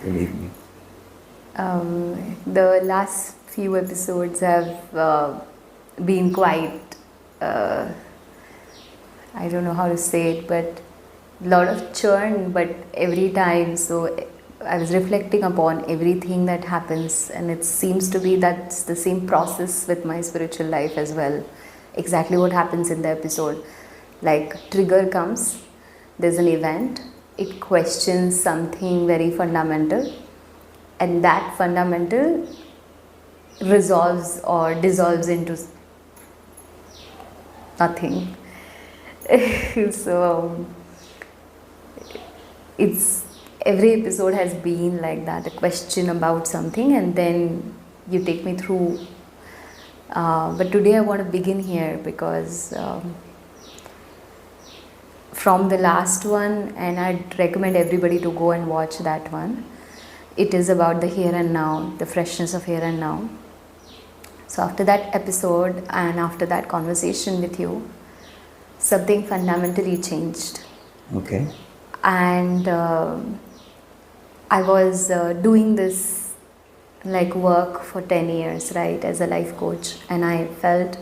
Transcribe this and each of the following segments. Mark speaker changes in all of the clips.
Speaker 1: believe me.
Speaker 2: The last few episodes have been quite, uh, I don't know how to say it, but a lot of churn, but every time. So I was reflecting upon everything that happens, and it seems to be that's the same process with my spiritual life as well. Exactly what happens in the episode. Like, trigger comes, there's an event, it questions something very fundamental, and that fundamental resolves or dissolves into nothing. So it's every episode has been like that, a question about something, and then you take me through. But today I want to begin here because from the last one, and I'd recommend everybody to go and watch that one. It is about the here and now, the freshness of here and now. So after that episode and after that conversation with you, something fundamentally changed.
Speaker 1: Okay.
Speaker 2: And I was doing this like work for 10 years, right, as a life coach, and I felt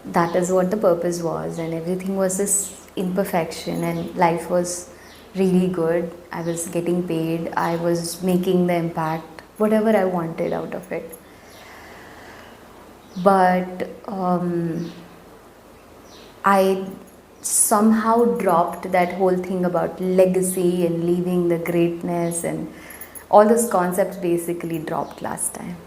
Speaker 2: that is what the purpose was, and everything was this imperfection, and life was really good. I was getting paid, I was making the impact, whatever I wanted out of it. But I somehow dropped that whole thing about legacy and leaving the greatness, and all those concepts basically dropped last time.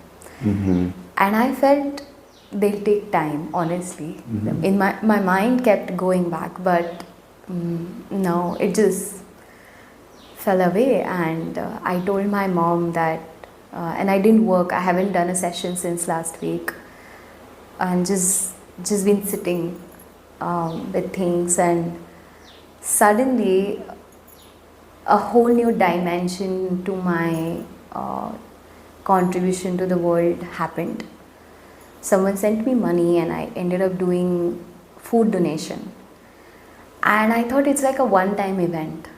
Speaker 1: Mm-hmm.
Speaker 2: And I felt they'll take time, honestly.
Speaker 1: Mm-hmm.
Speaker 2: In my mind kept going back, but no, it just fell away. And I told my mom that, and I didn't work, I haven't done a session since last week, and just been sitting with things, and suddenly a whole new dimension to my contribution to the world happened. Someone sent me money and I ended up doing food donation, and I thought it's like a one time event,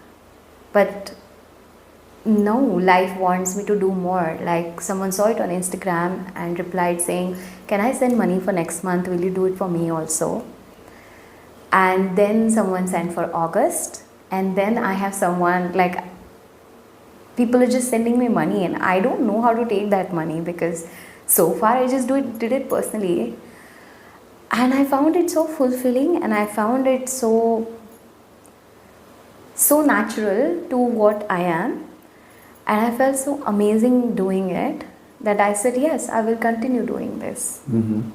Speaker 2: but no, life wants me to do more. Like, someone saw it on Instagram and replied saying, can I send money for next month, will you do it for me also? And then someone sent for August, and then I have someone, like, people are just sending me money, and I don't know how to take that money because so far I just did it personally, and I found it so fulfilling, and I found it so natural to what I am, and I felt so amazing doing it that I said yes, I will continue doing this.
Speaker 1: Mm-hmm.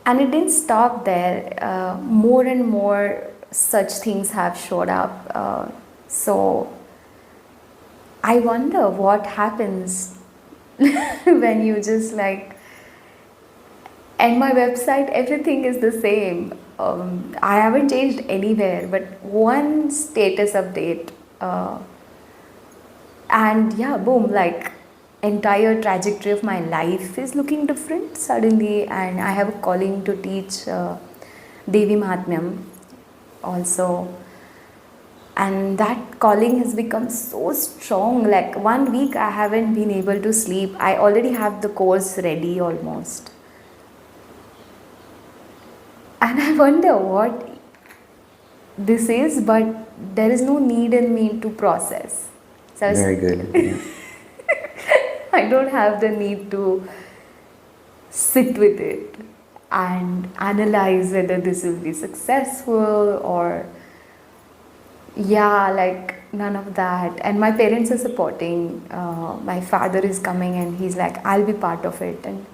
Speaker 2: And it didn't stop there. More and more such things have showed up. So I wonder what happens when you just like, and my website, everything is the same. I haven't changed anywhere, but one status update. And yeah, boom, like entire trajectory of my life is looking different suddenly, and I have a calling to teach Devi Mahatmyam also, and that calling has become so strong. Like, 1 week I haven't been able to sleep. I already have the course ready almost, and I wonder what this is, but there is no need in me to process. So
Speaker 1: Very good. Yeah.
Speaker 2: I don't have the need to sit with it and analyze whether this will be successful or, yeah, like none of that. And my parents are supporting. My father is coming and he's like, I'll be part of it. And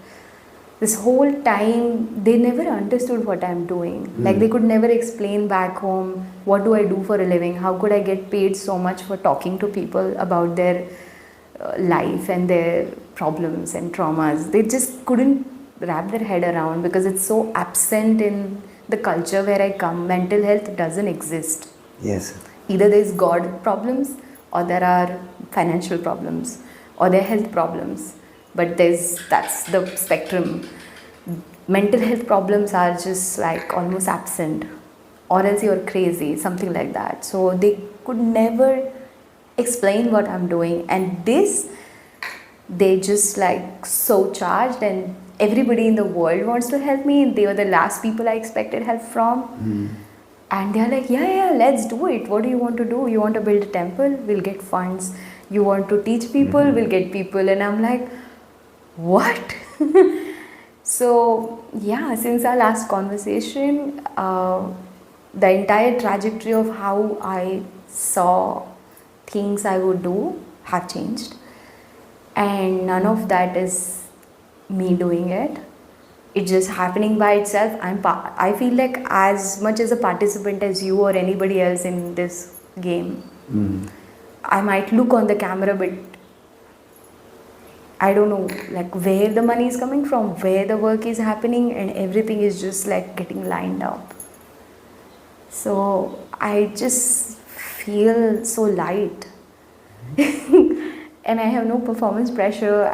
Speaker 2: this whole time, they never understood what I'm doing. Like, they could never explain back home, what do I do for a living? How could I get paid so much for talking to people about their life and their problems and traumas? They just couldn't wrap their head around because it's so absent in the culture where I come. Mental health doesn't exist.
Speaker 1: Yes.
Speaker 2: Either there's God problems, or there are financial problems, or there are health problems. But that's the spectrum. Mental health problems are just like almost absent, or else you're crazy, something like that. So they could never explain what I'm doing. And this, they just like so charged, and everybody in the world wants to help me. They were the last people I expected help from. And they're like, yeah, let's do it. What do you want to do? You want to build a temple? We'll get funds. You want to teach people? We'll get people. And I'm like, what? So, yeah, since our last conversation, the entire trajectory of how I saw things I would do have changed. And none of that is me doing it. It's just happening by itself. I feel like as much as a participant as you or anybody else in this game. I might look on the camera, but I don't know like where the money is coming from, where the work is happening, and everything is just like getting lined up. So I just feel so light. And I have no performance pressure.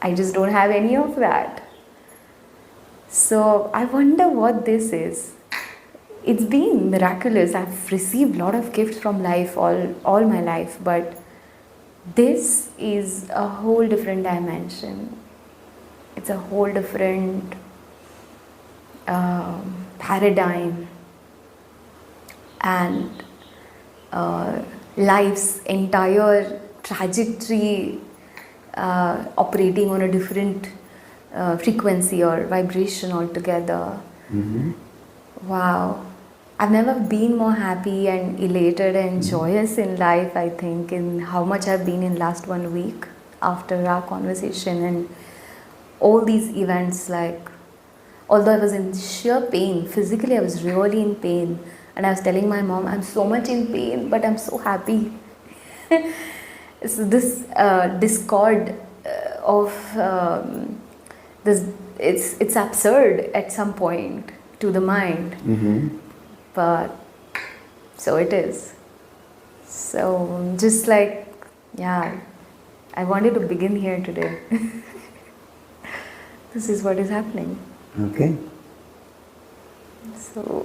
Speaker 2: I just don't have any of that. So I wonder what this is. It's been miraculous. I've received a lot of gifts from life all my life, but this is a whole different dimension. It's a whole different paradigm, and life's entire trajectory operating on a different frequency or vibration altogether. Wow. I've never been more happy and elated and joyous in life, I think, in how much I've been in last 1 week after our conversation and all these events. Like, although I was in sheer pain, physically I was really in pain, and I was telling my mom, I'm so much in pain, but I'm so happy. So this discord of this, it's absurd at some point to the mind. But so it is. So just like, yeah, I wanted to begin here today. This is what is happening.
Speaker 1: Okay.
Speaker 2: So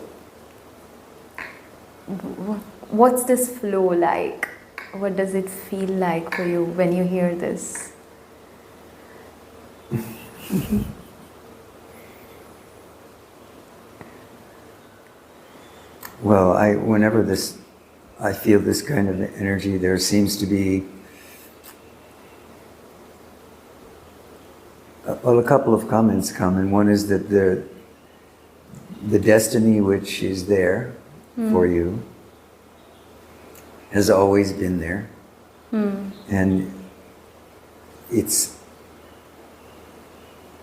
Speaker 2: what's this flow like? What does it feel like for you when you hear this?
Speaker 1: Well, whenever I feel this kind of energy, there seems to be a couple of comments come, and one is that the destiny which is there for you has always been there, and it's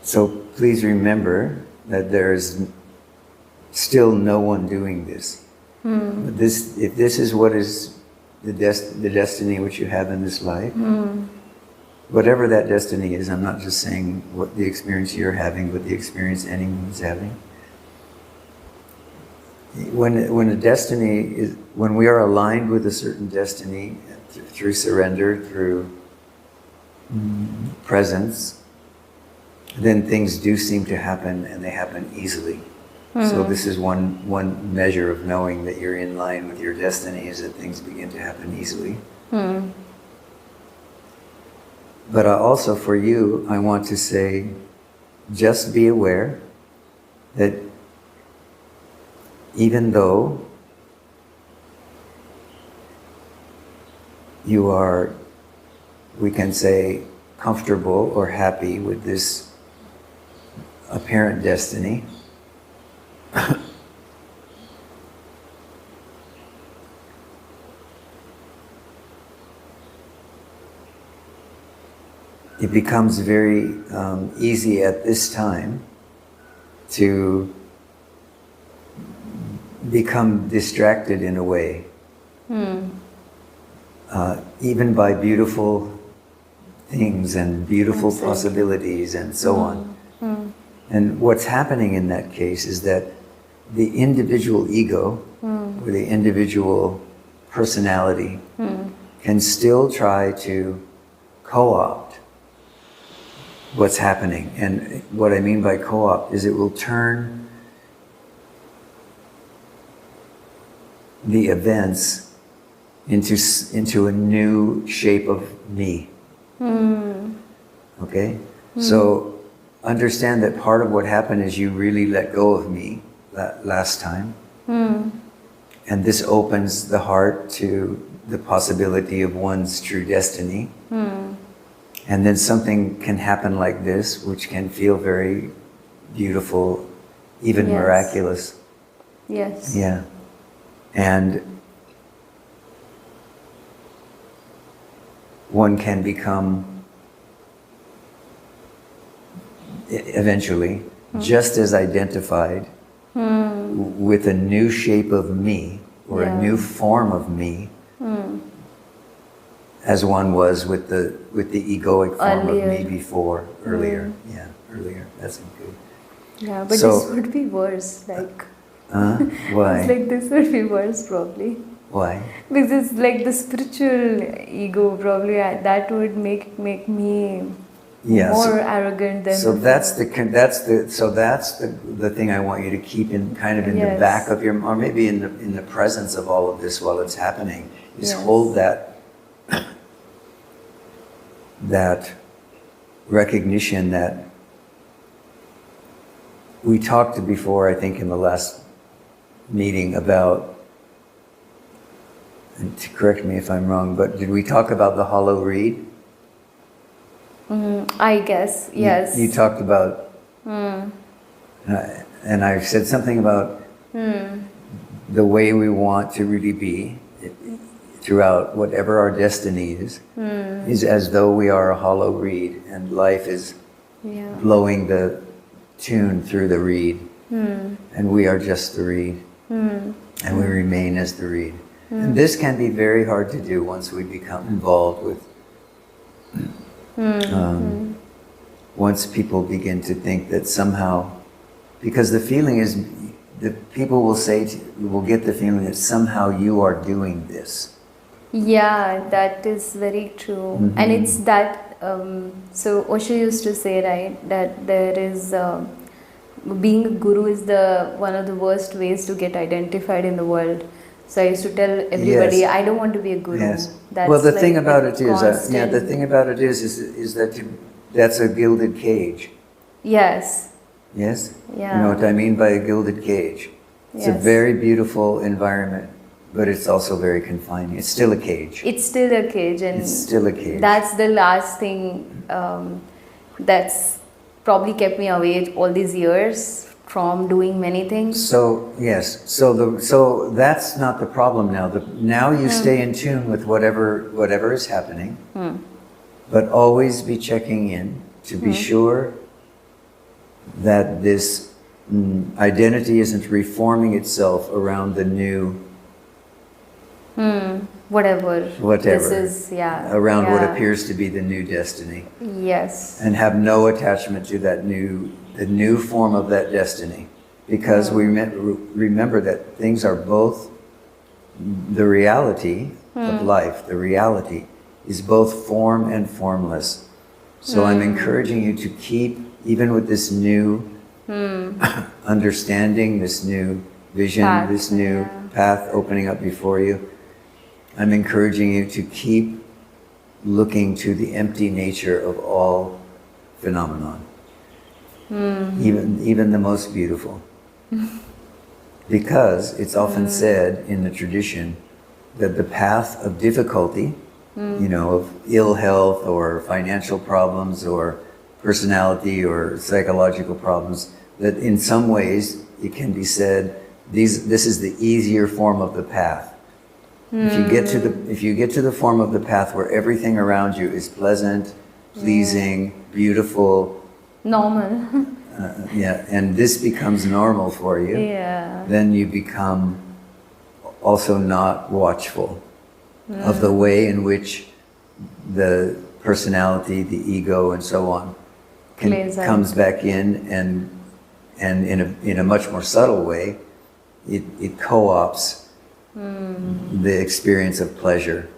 Speaker 1: so. Please remember that there is still no one doing this. But if this is what is the destiny which you have in this life, whatever that destiny is, I'm not just saying what the experience you're having, but the experience anyone's having. When a destiny is, when we are aligned with a certain destiny through surrender, through presence, then things do seem to happen, and they happen easily. So this is one measure of knowing that you're in line with your destiny, is that things begin to happen easily. But also for you, I want to say, just be aware that even though you are, we can say, comfortable or happy with this apparent destiny, it becomes very easy at this time to become distracted in a way, even by beautiful things and beautiful possibilities and so on. And what's happening in that case is that the individual ego or the individual personality can still try to co-opt what's happening. And what I mean by co-opt is it will turn the events into a new shape of me. Okay? So understand that part of what happened is you really let go of me that last time. And this opens the heart to the possibility of one's true destiny. And then something can happen like this, which can feel very beautiful, even
Speaker 2: Yes.
Speaker 1: miraculous.
Speaker 2: Yes.
Speaker 1: Yeah. And one can become eventually just as identified with a new shape of me or
Speaker 2: Yeah.
Speaker 1: a new form of me as one was with the egoic form of me
Speaker 2: Earlier.
Speaker 1: before, earlier. Yeah, earlier. That's good.
Speaker 2: Yeah, but
Speaker 1: So-
Speaker 2: this would be worse. Like,
Speaker 1: Why?
Speaker 2: it's like this would be worse probably.
Speaker 1: Why?
Speaker 2: Because like the spiritual ego probably that would make me
Speaker 1: Yeah, so-
Speaker 2: more arrogant than
Speaker 1: So
Speaker 2: the
Speaker 1: that's the thing I want you to keep in kind of in the
Speaker 2: Yes.
Speaker 1: back of your, or maybe in the presence of all of this while it's happening, is
Speaker 2: Yes.
Speaker 1: hold that recognition that we talked before, I think in the last meeting about, and to correct me if I'm wrong, but did we talk about the hollow reed?
Speaker 2: I guess, yes.
Speaker 1: You talked about, and I said something about the way we want to really be throughout whatever our destiny is as though we are a hollow reed and life is
Speaker 2: Yeah.
Speaker 1: blowing the tune through the reed and we are just the reed and we remain as the reed. And this can be very hard to do once we become involved with once people begin to think that somehow, because the feeling is, the people will will get the feeling that somehow you are doing this.
Speaker 2: Yeah, that is very true. And it's that, so Osho used to say, right, that there is, being a guru is one of the worst ways to get identified in the world. So I used to tell everybody,
Speaker 1: Yes.
Speaker 2: I don't want to be a guru.
Speaker 1: Yes.
Speaker 2: That's
Speaker 1: Well, the
Speaker 2: like
Speaker 1: thing about
Speaker 2: a
Speaker 1: it is,
Speaker 2: constant-
Speaker 1: the thing about it is that that's a gilded cage.
Speaker 2: Yes.
Speaker 1: Yes?
Speaker 2: Yeah.
Speaker 1: You know what I mean by a gilded cage? It's a
Speaker 2: Yes.
Speaker 1: very beautiful environment, but it's also very confining. It's still a cage.
Speaker 2: It's still a cage, and
Speaker 1: It's still a cage.
Speaker 2: that's the last thing that's probably kept me away all these years from doing many things.
Speaker 1: So yes, so that's not the problem now. Now you stay in tune with whatever is happening, but always be checking in to be sure that this identity isn't reforming itself around the new
Speaker 2: Whatever.
Speaker 1: whatever,
Speaker 2: This is, yeah.
Speaker 1: around what
Speaker 2: yeah.
Speaker 1: appears to be the new destiny,
Speaker 2: Yes.
Speaker 1: and have no attachment to the new form of that destiny, because we remember that things are both the reality of life. The reality is both form and formless. So I'm encouraging you to keep, even with this new understanding, this new vision,
Speaker 2: Path,
Speaker 1: this new
Speaker 2: yeah.
Speaker 1: path opening up before you, I'm encouraging you to keep looking to the empty nature of all phenomenon, even the most beautiful. Because it's often said in the tradition that the path of difficulty, you know, of ill health or financial problems or personality or psychological problems, that in some ways it can be said this is the easier form of the path. If you get to the form of the path where everything around you is pleasant, pleasing, beautiful,
Speaker 2: Normal.
Speaker 1: yeah, and this becomes normal for you,
Speaker 2: Yeah.
Speaker 1: then you become also not watchful of the way in which the personality, the ego, and so on
Speaker 2: Plays out.
Speaker 1: comes back in, and in a much more subtle way, it co-ops the experience of pleasure.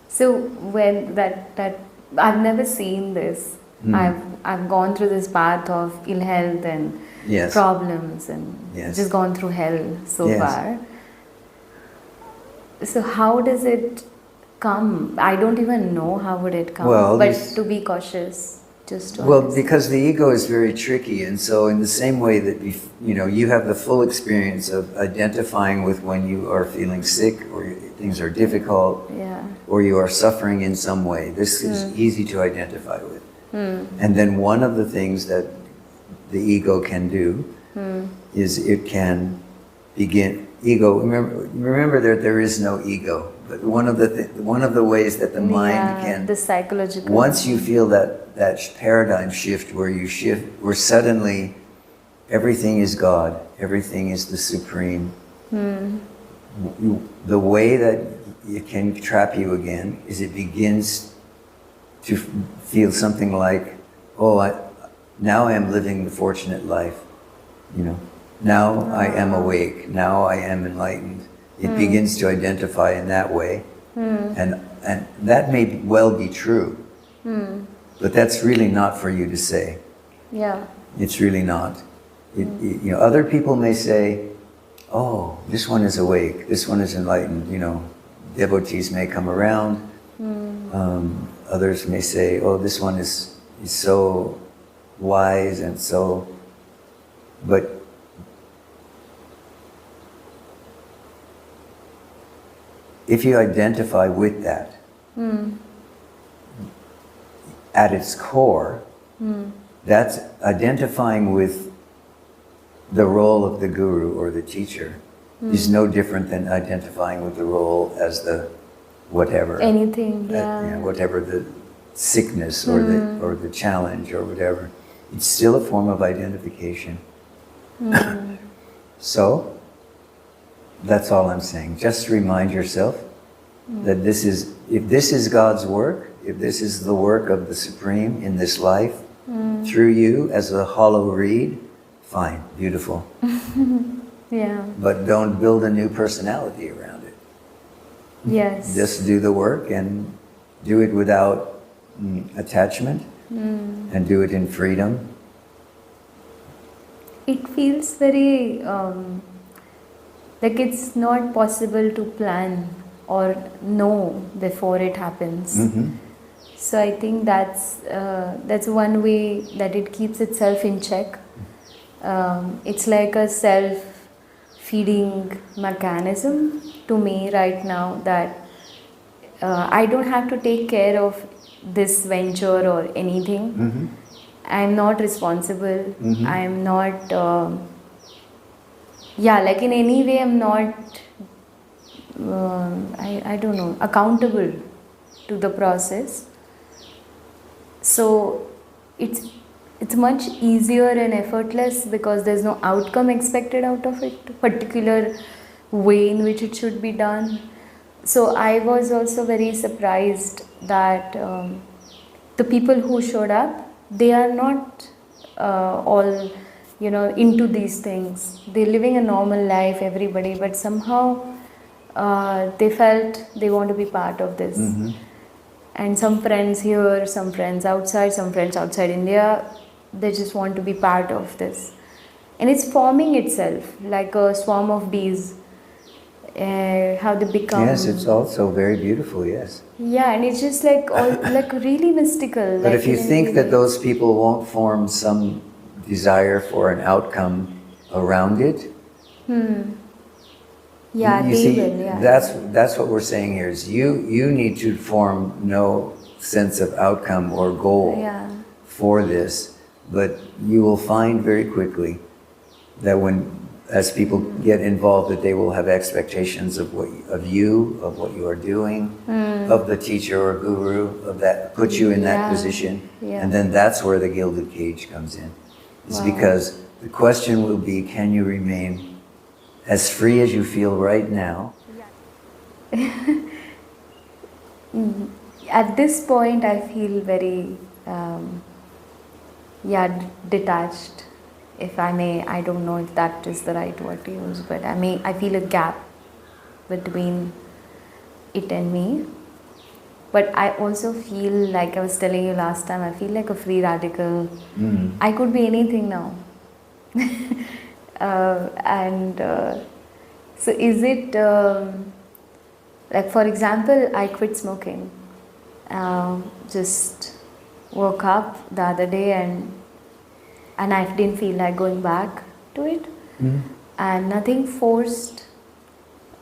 Speaker 2: So when that I've never seen this. I've gone through this path of ill health and
Speaker 1: Yes.
Speaker 2: problems and
Speaker 1: Yes.
Speaker 2: just gone through hell so
Speaker 1: Yes.
Speaker 2: far. So how does it come? I don't even know how would it come.
Speaker 1: Well,
Speaker 2: but
Speaker 1: this-
Speaker 2: to be cautious, just to
Speaker 1: Well,
Speaker 2: understand.
Speaker 1: because the ego is very tricky, and so in the same way that you have the full experience of identifying with when you are feeling sick or things are difficult
Speaker 2: Yeah.
Speaker 1: or you are suffering in some way. This is easy to identify with. And then one of the things that the ego can do is it can begin ego. Remember that there is no ego, but one of the ways that the mind can,
Speaker 2: the psychological.
Speaker 1: once you feel that paradigm shift where suddenly everything is God, everything is the supreme. The way that it can trap you again is it begins to feel something like, now I am living the fortunate life, Now I am awake. Now I am enlightened. It begins to identify in that way, and that may well be true, but that's really not for you to say.
Speaker 2: Yeah.
Speaker 1: It's really not. Other people may say, "Oh, this one is awake. This one is enlightened." Devotees may come around. Others may say, "Oh, this one is so wise and so," but if you identify with that, at its core, that's identifying with the role of the guru or the teacher is no different than identifying with the role as the whatever.
Speaker 2: Anything, yeah.
Speaker 1: Whatever the sickness or the challenge or whatever. It's still a form of identification. So, that's all I'm saying. Just remind yourself that if this is God's work, if this is the work of the Supreme in this life, through you as a hollow reed, fine, beautiful.
Speaker 2: Yeah.
Speaker 1: But don't build a new personality around it.
Speaker 2: Yes.
Speaker 1: Just do the work and do it without attachment and do it in freedom.
Speaker 2: It feels very like it's not possible to plan or know before it happens. So I think that's one way that it keeps itself in check. It's like a self-feeding mechanism to me right now that I don't have to take care of this venture or anything. I'm not responsible. I'm not, like in any way I'm not, I don't know, accountable to the process. So it's much easier and effortless because there's no outcome expected out of it, particular way in which it should be done. So I was also very surprised that the people who showed up, they are not all, into these things. They're living a normal life, everybody, but somehow they felt they want to be part of this. And some friends here, some friends outside India, they just want to be part of this. And it's forming itself like a swarm of bees. How they become.
Speaker 1: Yes, it's also very beautiful, yes.
Speaker 2: Yeah, and it's just like really mystical.
Speaker 1: But if you think that those people won't form some desire for an outcome around it,
Speaker 2: yeah,
Speaker 1: you
Speaker 2: they
Speaker 1: see,
Speaker 2: will. Yeah,
Speaker 1: that's what we're saying here is you need to form no sense of outcome or goal for this, but you will find very quickly that as people get involved, that they will have expectations of what you are doing, of the teacher or guru, of that put you in that position, and then that's where the gilded cage comes in. It's because the question will be, can you remain as free as you feel right now?
Speaker 2: At this point, I feel very, detached. If I may, I don't know if that is the right word to use, but I feel a gap between it and me. But I also feel, like I was telling you last time, I feel like a free radical. I could be anything now. So is it, Like for example, I quit smoking. Just woke up the other day and I didn't feel like going back to it. And nothing forced,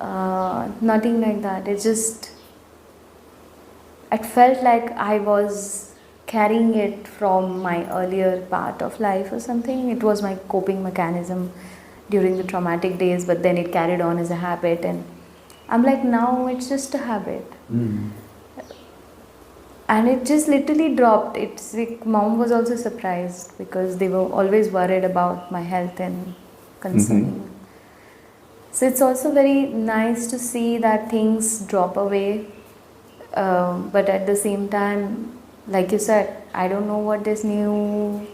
Speaker 2: nothing like that. It felt like I was carrying it from my earlier part of life or something. It was my coping mechanism during the traumatic days, but then it carried on as a habit, and I'm like, now it's just a habit. And it just literally dropped. It's like mom was also surprised because they were always worried about my health and concerning. So it's also very nice to see that things drop away. But at the same time, like you said, I don't know what this new...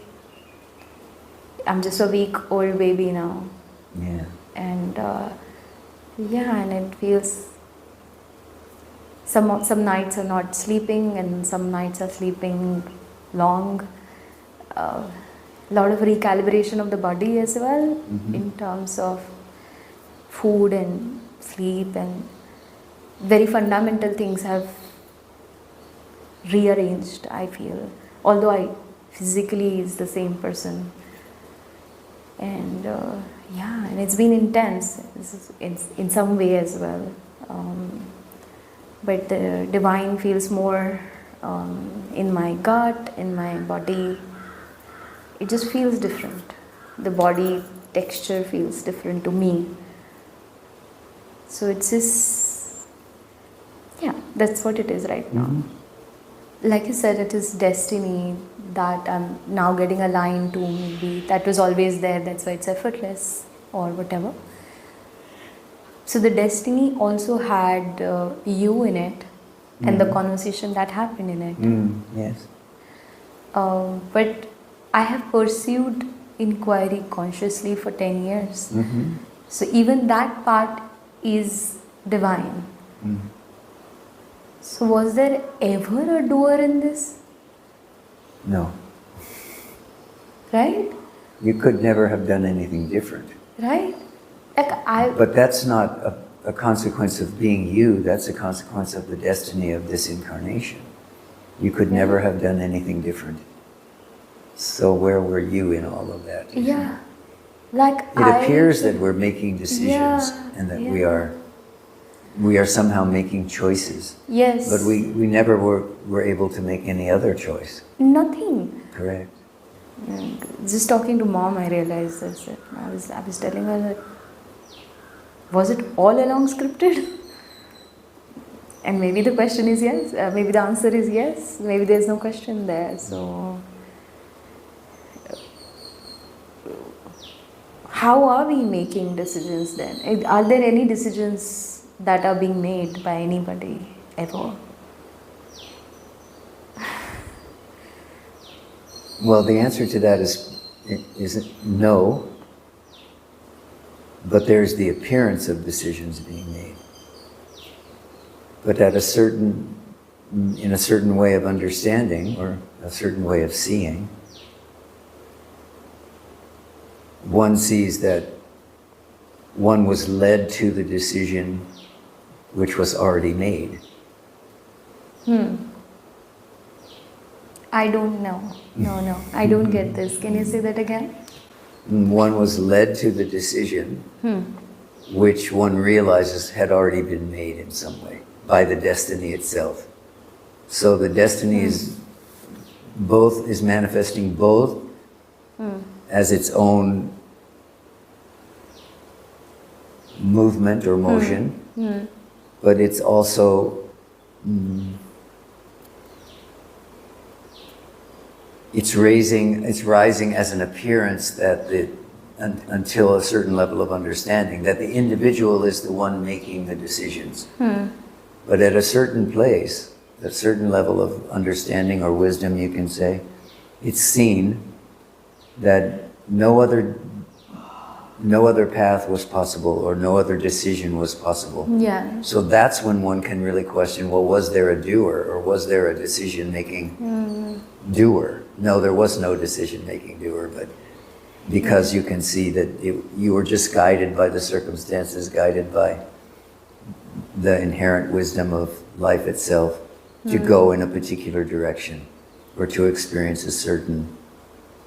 Speaker 2: I'm just a week-old baby now.
Speaker 1: Yeah.
Speaker 2: And and it feels... Some nights are not sleeping and some nights are sleeping long. A lot of recalibration of the body as well in terms of food and sleep, and very fundamental things have rearranged, I feel. Although I physically is the same person. And and it's been intense in some way as well. But the divine feels more in my gut, in my body. It just feels different. The body texture feels different to me. So it's just, that's what it is right now. Like you said, it is destiny that I'm now getting aligned to. Maybe that was always there, that's why it's effortless or whatever. So the destiny also had you in it and the conversation that happened in it.
Speaker 1: Yes.
Speaker 2: But I have pursued inquiry consciously for 10 years. So even that part is divine. So was there ever a doer in this?
Speaker 1: No.
Speaker 2: Right?
Speaker 1: You could never have done anything different.
Speaker 2: Right?
Speaker 1: But that's not a consequence of being you, that's a consequence of the destiny of this incarnation. You could never have done anything different. So where were you in all of that?
Speaker 2: Yeah.
Speaker 1: It appears that we're making decisions and that we are somehow making choices.
Speaker 2: Yes.
Speaker 1: But we never were able to make any other choice.
Speaker 2: Nothing.
Speaker 1: Correct.
Speaker 2: Just talking to mom, I realized this. I was telling her that, was it all along scripted? And maybe the question is yes. Maybe the answer is yes. Maybe there's no question there. So, how are we making decisions then? Are there any decisions that are being made by anybody ever?
Speaker 1: Well, the answer to that is no. But there's the appearance of decisions being made. But in a certain way of understanding or a certain way of seeing, one sees that one was led to the decision which was already made.
Speaker 2: I don't know. No, I don't get this. Can you say that again?
Speaker 1: One was led to the decision which one realizes had already been made in some way by the destiny itself. So the destiny is manifesting both as its own movement or motion, but it's also it's rising as an appearance that until a certain level of understanding, that the individual is the one making the decisions. But at a certain place, a certain level of understanding or wisdom, you can say, it's seen that no other path was possible or no other decision was possible.
Speaker 2: Yeah.
Speaker 1: So that's when one can really question, well, was there a doer or was there a decision-making doer? No, there was no decision-making doer, but because you can see that you were just guided by the circumstances, guided by the inherent wisdom of life itself to go in a particular direction or to experience a certain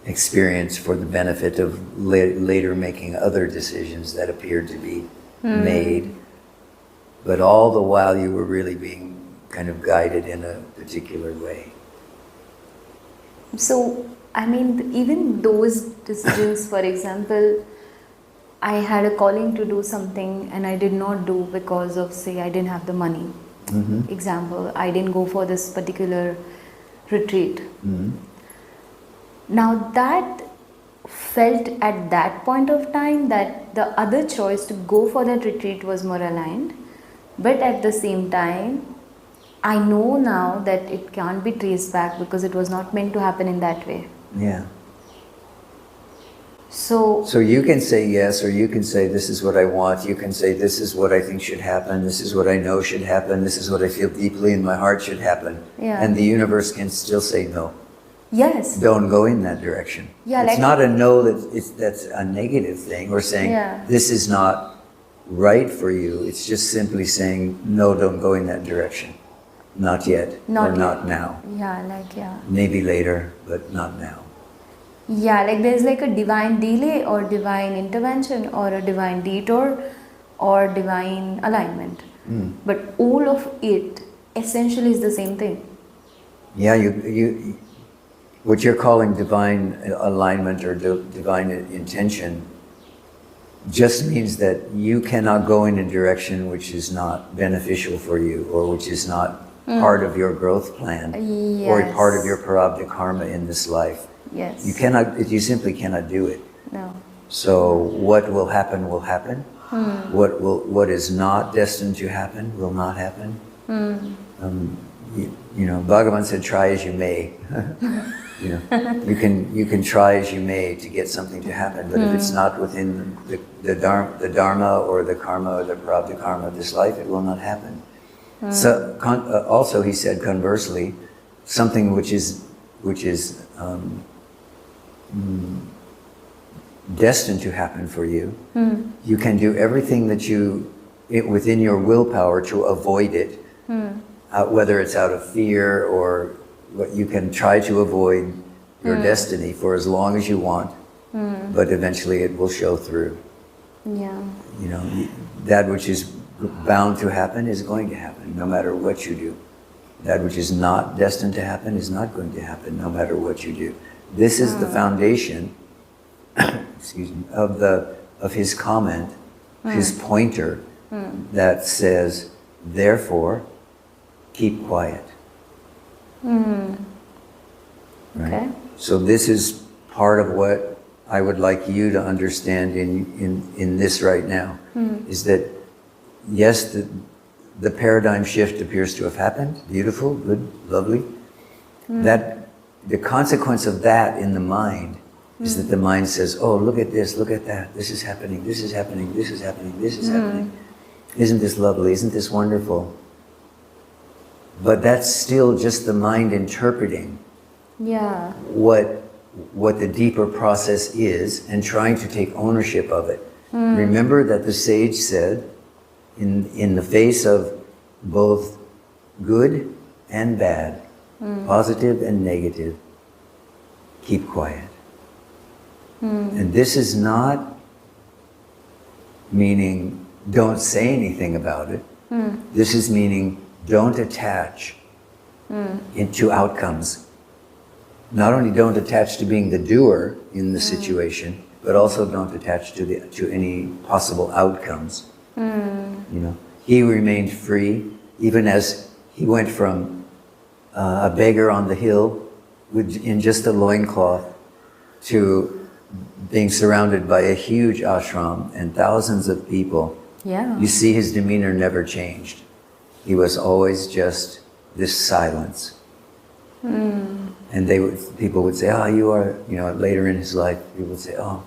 Speaker 1: experience for the benefit of later making other decisions that appeared to be made. But all the while you were really being kind of guided in a particular way.
Speaker 2: So, I mean, even those decisions, for example, I had a calling to do something and I did not do because of, say, I didn't have the money. Example, I didn't go for this particular retreat. Now that felt at that point of time that the other choice to go for that retreat was more aligned, but at the same time I know now that it can't be traced back because it was not meant to happen in that way.
Speaker 1: Yeah.
Speaker 2: So
Speaker 1: you can say yes, or you can say this is what I want. You can say this is what I think should happen. This is what I know should happen. This is what I feel deeply in my heart should happen.
Speaker 2: Yeah.
Speaker 1: And the universe can still say no.
Speaker 2: yes,
Speaker 1: Don't go in that direction.
Speaker 2: Yeah,
Speaker 1: it's
Speaker 2: like-
Speaker 1: not a no that's a negative thing or saying
Speaker 2: Yeah.
Speaker 1: this is not right for you. It's just simply saying no, don't go in that direction. Not yet.
Speaker 2: Not
Speaker 1: or not
Speaker 2: yet.
Speaker 1: now.
Speaker 2: yeah.
Speaker 1: Maybe later, but not now.
Speaker 2: Yeah, like there's like a divine delay or divine intervention or a divine detour or divine alignment. But all of it essentially is the same thing.
Speaker 1: Yeah, you what you're calling divine alignment or divine intention just means that you cannot go in a direction which is not beneficial for you or which is not part of your growth plan or
Speaker 2: Yes.
Speaker 1: part of your prarabdha karma in this life.
Speaker 2: Yes.
Speaker 1: You simply cannot do it.
Speaker 2: No.
Speaker 1: So what will happen will happen. What is not destined to happen will not happen. You know, Bhagavan said, "Try as you may." You know, you can try as you may to get something to happen, but if it's not within the dharma or the karma or the prarabdha karma of this life, it will not happen. So also, he said conversely, something which is destined to happen for you, you can do everything that within your willpower to avoid it, whether it's out of fear or what you can try to avoid your destiny for as long as you want, but eventually it will show through.
Speaker 2: Yeah.
Speaker 1: You know, that which is bound to happen is going to happen, no matter what you do. That which is not destined to happen is not going to happen, no matter what you do. This is the foundation, excuse me, of his comment, his pointer that says, therefore, keep quiet. Right?
Speaker 2: Okay.
Speaker 1: So this is part of what I would like you to understand in this right now, is that yes, the paradigm shift appears to have happened. Beautiful, good, lovely. That the consequence of that in the mind is that the mind says, oh, look at this, look at that, this is happening, this is happening, this is happening, this is happening. Isn't this lovely? Isn't this wonderful? But that's still just the mind interpreting
Speaker 2: Yeah.
Speaker 1: what the deeper process is and trying to take ownership of it. Remember that the sage said, in the face of both good and bad, positive and negative, keep quiet. And this is not meaning don't say anything about it. This is meaning don't attach into outcomes. Not only don't attach to being the doer in the situation, but also don't attach to any possible outcomes. You know, he remained free, even as he went from a beggar on the hill in just a loincloth to being surrounded by a huge ashram and thousands of people.
Speaker 2: Yeah.
Speaker 1: You see his demeanor never changed. He was always just this silence. And people would say, oh, you are, you know, later in his life, people would say, oh,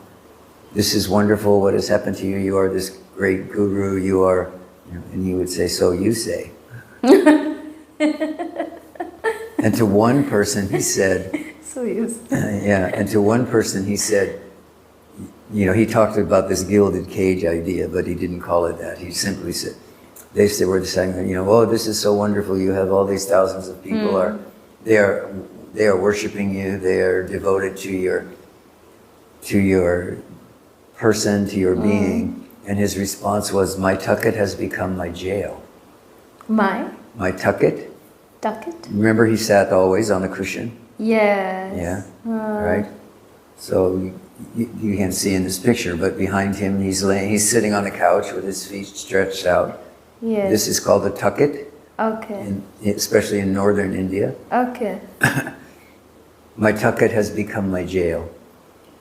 Speaker 1: this is wonderful, what has happened to you, you are this great guru, you are, you know, and he would say, so you say. And to one person he said,
Speaker 2: So yes.
Speaker 1: yeah, and to one person he said, you know, he talked about this gilded cage idea, but he didn't call it that. He simply said, they were saying, oh, this is so wonderful. You have all these thousands of people they are worshiping you. They are devoted to your person, to your being. And his response was, my tucket has become my jail.
Speaker 2: My
Speaker 1: tucket.
Speaker 2: tucket?
Speaker 1: Remember, he sat always on a cushion.
Speaker 2: Yes.
Speaker 1: Yeah. Right. So you can't see in this picture, but behind him, he's sitting on a couch with his feet stretched out.
Speaker 2: Yes.
Speaker 1: This is called a tucket.
Speaker 2: Okay.
Speaker 1: Especially in northern India.
Speaker 2: Okay.
Speaker 1: My tucket has become my jail.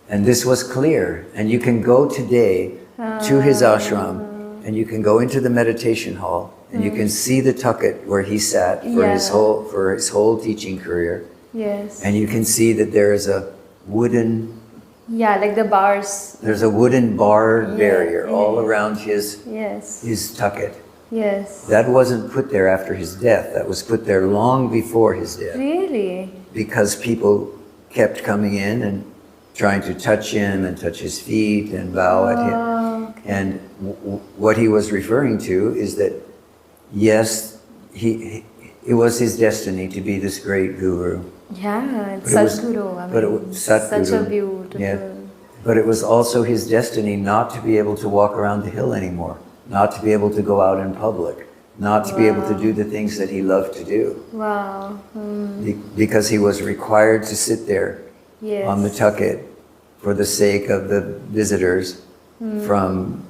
Speaker 1: And this was clear. And you can go today to his ashram, and you can go into the meditation hall, and you can see the tucket where he sat for his whole teaching career.
Speaker 2: Yes.
Speaker 1: And you can see that there is a wooden...
Speaker 2: Yeah, like the bars.
Speaker 1: There's a wooden bar barrier all around his tucket.
Speaker 2: Yes.
Speaker 1: That wasn't put there after his death. That was put there long before his death.
Speaker 2: Really?
Speaker 1: Because people kept coming in and trying to touch him and touch his feet and bow at him.
Speaker 2: Okay.
Speaker 1: And what he was referring to is that, yes, it was his destiny to be this great guru.
Speaker 2: Yeah, it's
Speaker 1: But it was-
Speaker 2: Sadhguru. I
Speaker 1: but it
Speaker 2: mean,
Speaker 1: was Sadhguru.
Speaker 2: such a beautiful.
Speaker 1: Yeah. But it was also his destiny not to be able to walk around the hill anymore, not to be able to go out in public, not to be able to do the things that he loved to do.
Speaker 2: Wow.
Speaker 1: Because he was required to sit there
Speaker 2: Yes.
Speaker 1: on the tucket for the sake of the visitors from,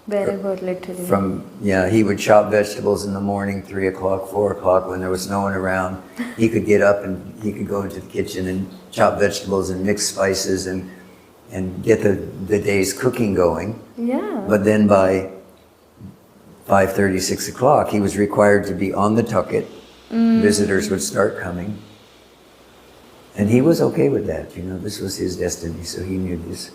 Speaker 2: Very good, literally.
Speaker 1: he would chop vegetables in the morning, 3 o'clock, 4 o'clock, when there was no one around. He could get up and he could go into the kitchen and chop vegetables and mix spices and get the day's cooking going.
Speaker 2: Yeah.
Speaker 1: But then by 5:30, 6 o'clock, he was required to be on the tucket. Visitors would start coming. And he was okay with that, this was his destiny, so he knew this.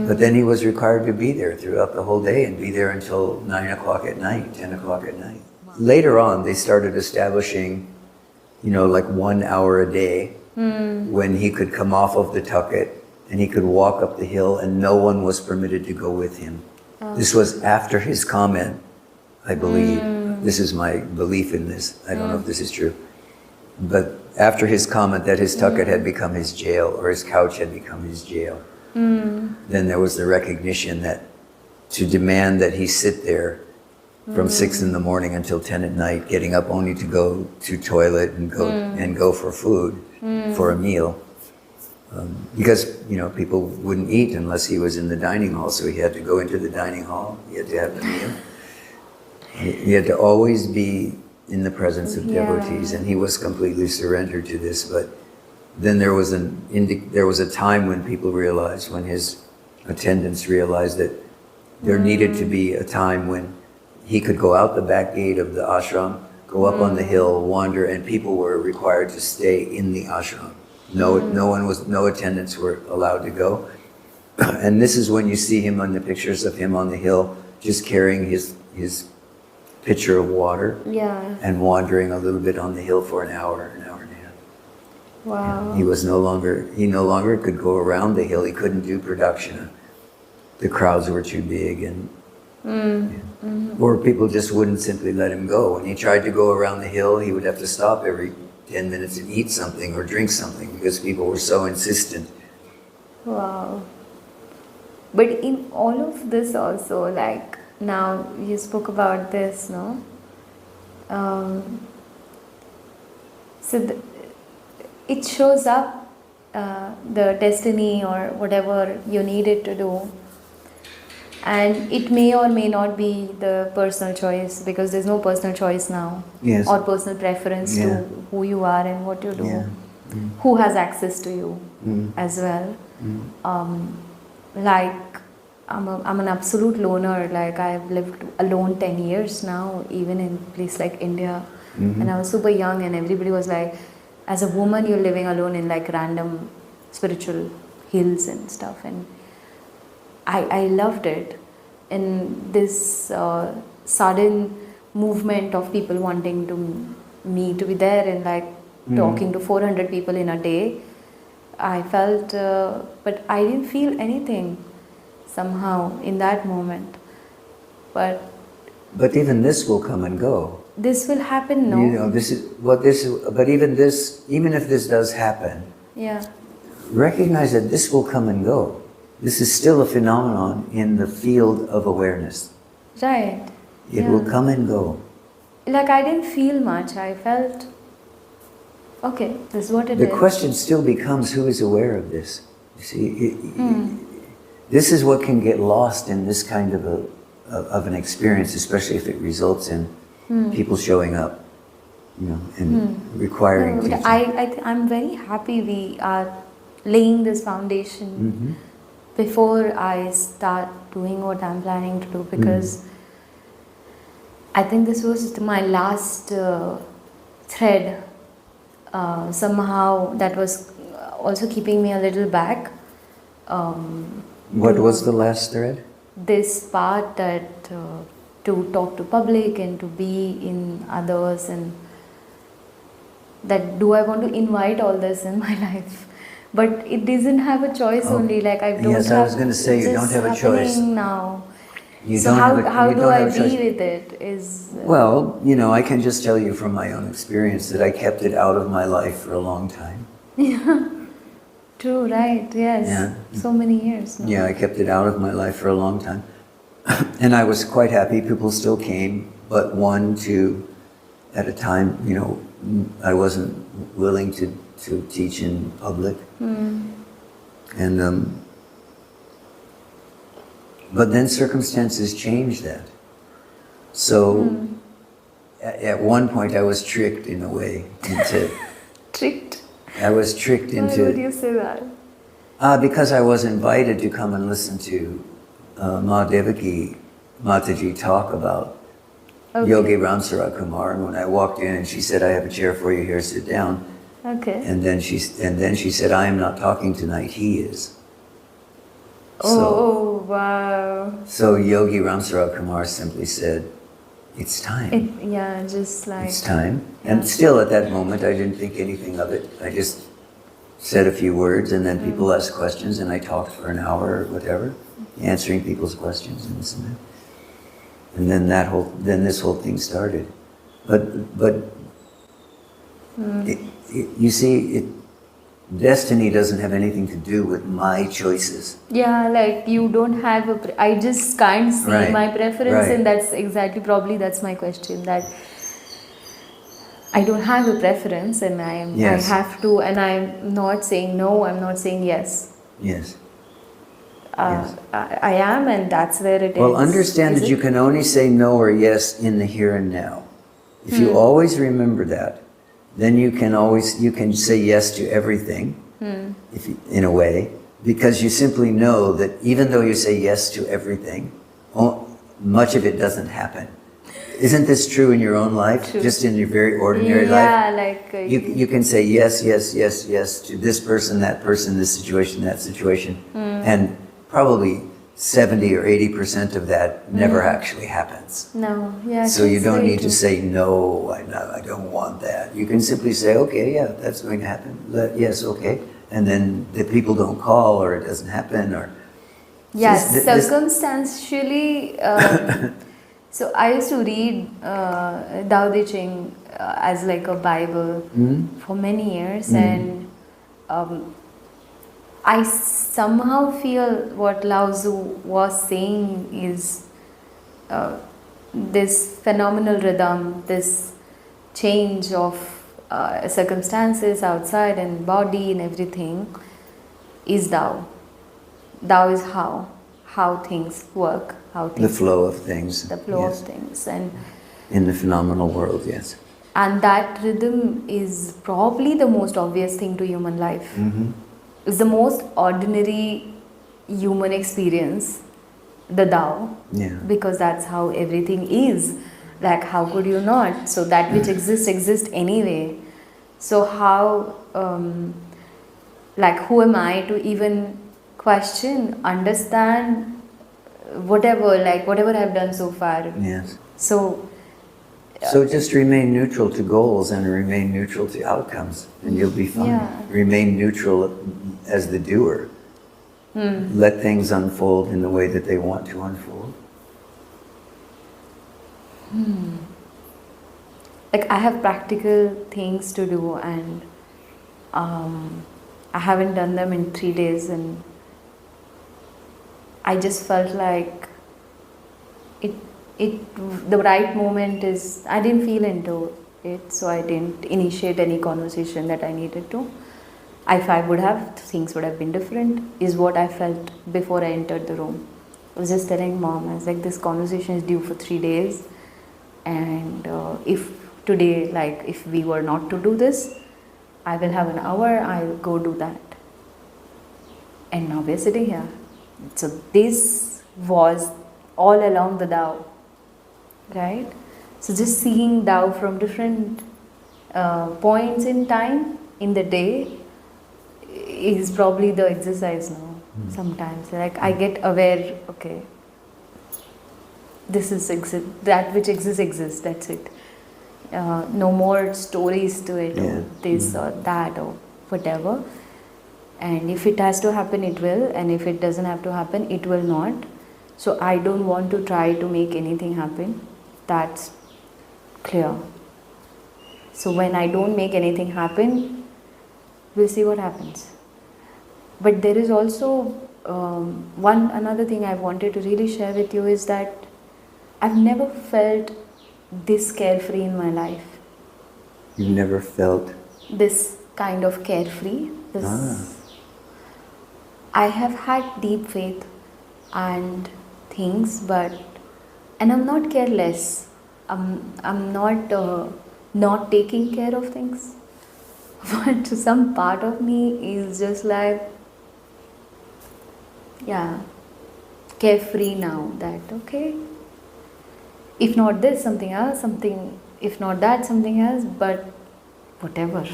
Speaker 1: But then he was required to be there throughout the whole day and be there until 9 o'clock at night, 10 o'clock at night. Later on, they started establishing, like 1 hour a day when he could come off of the tucket and he could walk up the hill and no one was permitted to go with him. This was after his comment, I believe. This is my belief in this. I don't know if this is true. But after his comment that his tucket had become his jail, or his couch had become his jail, then there was the recognition that to demand that he sit there from 6 in the morning until 10 at night, getting up only to go to toilet and go for food, for a meal. Because, people wouldn't eat unless he was in the dining hall, so he had to go into the dining hall, he had to have the meal. He had to always be in the presence of devotees, and he was completely surrendered to this. But then there was a time when people realized, when his attendants realized that there needed to be a time when he could go out the back gate of the ashram, go up on the hill, wander, and people were required to stay in the ashram. No attendants were allowed to go. And this is when you see him on the pictures of him on the hill, just carrying his pitcher of water and wandering a little bit on the hill for an hour and a half.
Speaker 2: Wow.
Speaker 1: He no longer could go around the hill. He couldn't do pradakshina. The crowds were too big, or people just wouldn't simply let him go. When he tried to go around the hill, he would have to stop every 10 minutes and eat something or drink something because people were so insistent.
Speaker 2: Wow. But in all of this also, like, now you spoke about this, no? It shows up, the destiny or whatever you needed to do. And it may or may not be the personal choice, because there's no personal choice now.
Speaker 1: Yes.
Speaker 2: Or personal preference to who you are and what you do.
Speaker 1: Yeah.
Speaker 2: Who has access to you as well. Like, I'm an absolute loner. Like, I've lived alone 10 years now, even in a place like India. And I was super young, and everybody was like, as a woman, you're living alone in like random spiritual hills and stuff. And I loved it. And this sudden movement of people wanting me to be there and like talking to 400 people in a day, I felt, but I didn't feel anything somehow in that moment. But
Speaker 1: But even this will come and go.
Speaker 2: This will happen, no?
Speaker 1: You know, but even if this does happen,
Speaker 2: Yeah.
Speaker 1: recognize that this will come and go. This is still a phenomenon in the field of awareness.
Speaker 2: Right.
Speaker 1: It will come and go.
Speaker 2: Like, I didn't feel much. I felt, okay, this is what it is.
Speaker 1: The question still becomes, who is aware of this? You see, this is what can get lost in this kind of an experience, especially if it results in people showing up, you know, and requiring
Speaker 2: No, but
Speaker 1: teaching.
Speaker 2: I'm very happy we are laying this foundation before I start doing what I'm planning to do, because I think this was my last thread. Somehow that was also keeping me a little back.
Speaker 1: What was the last thread?
Speaker 2: This part that to talk to public and to be in others, and that do I want to invite all this in my life? But it doesn't have a choice only. Like, I don't
Speaker 1: Yes,
Speaker 2: have.
Speaker 1: I was going to say, you
Speaker 2: it's
Speaker 1: don't have a
Speaker 2: just
Speaker 1: choice.
Speaker 2: happening now.
Speaker 1: You
Speaker 2: So
Speaker 1: don't
Speaker 2: how
Speaker 1: have a-
Speaker 2: how
Speaker 1: you
Speaker 2: do
Speaker 1: don't
Speaker 2: I
Speaker 1: have a
Speaker 2: be
Speaker 1: choice.
Speaker 2: with it? Is
Speaker 1: Well, you know, I can just tell you from my own experience that I kept it out of my life for a long time.
Speaker 2: true, right? Yes.
Speaker 1: Yeah.
Speaker 2: So many years. No?
Speaker 1: Yeah, I kept it out of my life for a long time. And I was quite happy. People still came, but one, two at a time. You know, I wasn't willing to teach in public. And but then circumstances changed that. So at one point I was tricked in a way into.
Speaker 2: Tricked.
Speaker 1: I was tricked
Speaker 2: Why
Speaker 1: into.
Speaker 2: would you say that?
Speaker 1: Because I was invited to come and listen to Ma Devaki Mataji talk about Yogi Ramsara Kumar. And when I walked in and she said, "I have a chair for you here, sit down."
Speaker 2: Okay.
Speaker 1: And then she said, "I am not talking tonight, he is."
Speaker 2: Oh, wow.
Speaker 1: So Yogi Ramsara Kumar simply said, "It's time.
Speaker 2: Yeah, just like.
Speaker 1: It's time." And still at that moment, I didn't think anything of it. I just said a few words, and then people asked questions, and I talked for an hour or whatever, answering people's questions and this and that. And then this whole thing started. But you see, destiny doesn't have anything to do with my choices.
Speaker 2: Yeah, like you don't have a. I just can't see
Speaker 1: Right,
Speaker 2: my preference,
Speaker 1: right.
Speaker 2: and that's exactly probably that's my question. That I don't have a preference, and
Speaker 1: Yes.
Speaker 2: I have to, and I'm not saying no. I'm not saying yes.
Speaker 1: Yes. Yes.
Speaker 2: I am, and that's where it is.
Speaker 1: Well, understand
Speaker 2: Is
Speaker 1: that
Speaker 2: it?
Speaker 1: you can only say no or yes in the here and now. If you always remember that, then you can say yes to everything, in a way, because you simply know that even though you say yes to everything, much of it doesn't happen. Isn't this true in your own life?
Speaker 2: True.
Speaker 1: Just in your very ordinary life?
Speaker 2: Yeah, like
Speaker 1: You can say yes, yes, yes, yes to this person, this situation, that situation, and probably 70 or 80% of that never actually happens.
Speaker 2: no, yeah.
Speaker 1: So you
Speaker 2: that's
Speaker 1: don't
Speaker 2: very
Speaker 1: need to
Speaker 2: true.
Speaker 1: say, no, I don't want that. You can simply say, okay, yeah, that's going to happen. Yes, okay. And then the people don't call, or it doesn't happen, or...
Speaker 2: Yes,
Speaker 1: This-
Speaker 2: circumstantially. So I used to read Tao Te Ching as like a Bible for many years, and I somehow feel what Lao Tzu was saying is this phenomenal rhythm, this change of circumstances outside and body and everything is Tao. Tao is how things work, how things
Speaker 1: The flow of things.
Speaker 2: the flow
Speaker 1: yes.
Speaker 2: of things, and
Speaker 1: In the phenomenal world, yes.
Speaker 2: that rhythm is probably the most obvious thing to human life. It's the most ordinary human experience, the Tao,
Speaker 1: Yeah.
Speaker 2: because that's how everything is. Like, how could you not? So that which exists anyway. So how, like, who am I to even question, understand whatever I've done so far?
Speaker 1: Yes.
Speaker 2: So
Speaker 1: So just remain neutral to goals and remain neutral to outcomes, and you'll be fine.
Speaker 2: Yeah.
Speaker 1: Remain neutral as the doer. Let things unfold in the way that they want to unfold.
Speaker 2: Like I have practical things to do, and I haven't done them in 3 days, and I just felt like it the right moment is, I didn't feel into it, so I didn't initiate any conversation that I needed to. If I would have, things would have been different, is what I felt before I entered the room. I was just telling mom, I was like, this conversation is due for 3 days, and if today, like if we were not to do this, I will have an hour, I'll go do that. And now we're sitting here. So this was all along the Tao, right? So just seeing Tao from different points in time in the day is probably the exercise now. Sometimes, like I get aware, okay, this is that which exists. That's it. No more stories to it, or this or that or whatever. And if it has to happen, it will. And if it doesn't have to happen, it will not. So I don't want to try to make anything happen. That's clear. So when I don't make anything happen, we'll see what happens. But there is also another thing I wanted to really share with you is that I've never felt this carefree in my life.
Speaker 1: You've never felt
Speaker 2: this kind of carefree. I have had deep faith and things, and I'm not careless. I'm not taking care of things. But some part of me is just like, carefree now, that okay, if not this, something else, if not that, something else, but whatever.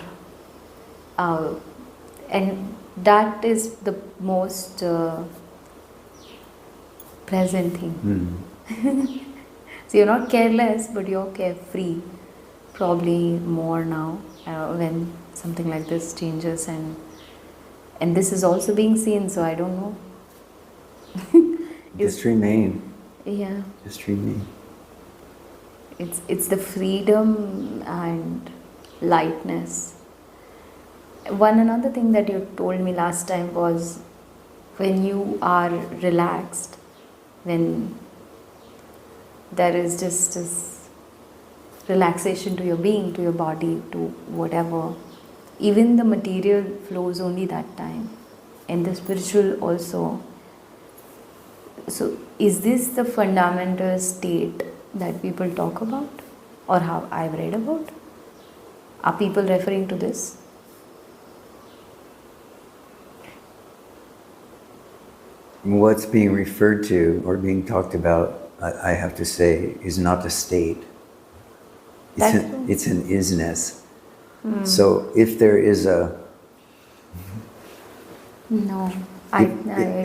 Speaker 2: And that is the most present thing. So you're not careless, but you're carefree, probably more now when something like this changes, and this is also being seen, so I don't know.
Speaker 1: Just remain.
Speaker 2: Yeah.
Speaker 1: Just remain.
Speaker 2: It's the freedom and lightness. Another thing that you told me last time was, when you are relaxed, when there is just this relaxation to your being, to your body, to whatever, even the material flows only that time, and the spiritual also. So is this the fundamental state that people talk about, or how I've read about? Are people referring to this?
Speaker 1: What's being referred to or being talked about, I have to say, is not a state. It's an isness. So if there is a...
Speaker 2: No, I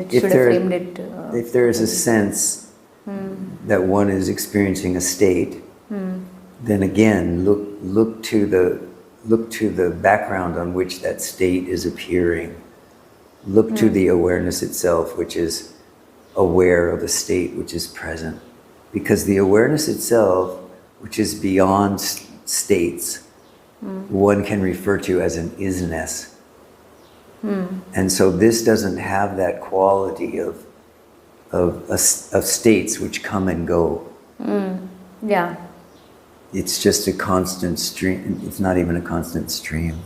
Speaker 2: should have framed it.
Speaker 1: If there is a sense that one is experiencing a state, then again, look to the background on which that state is appearing. Look to the awareness itself, which is aware of a state which is present. Because the awareness itself, which is beyond states, one can refer to as an isness. And so this doesn't have that quality of states which come and go.
Speaker 2: Yeah.
Speaker 1: It's just a constant stream. It's not even a constant stream.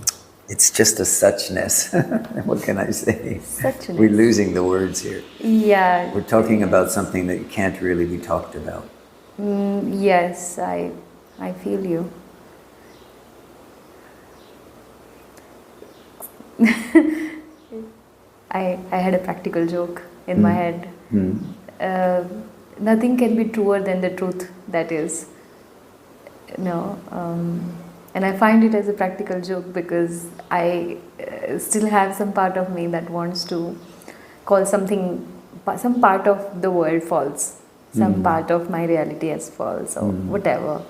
Speaker 1: It's just a suchness. What can I say?
Speaker 2: Suchness.
Speaker 1: We're losing the words here.
Speaker 2: Yeah.
Speaker 1: We're talking about something that can't really be talked about.
Speaker 2: Yes, I feel you. I had a practical joke in my head. Nothing can be truer than the truth that is. And I find it as a practical joke because I still have some part of me that wants to call some part of the world false, some part of my reality as false, or whatever.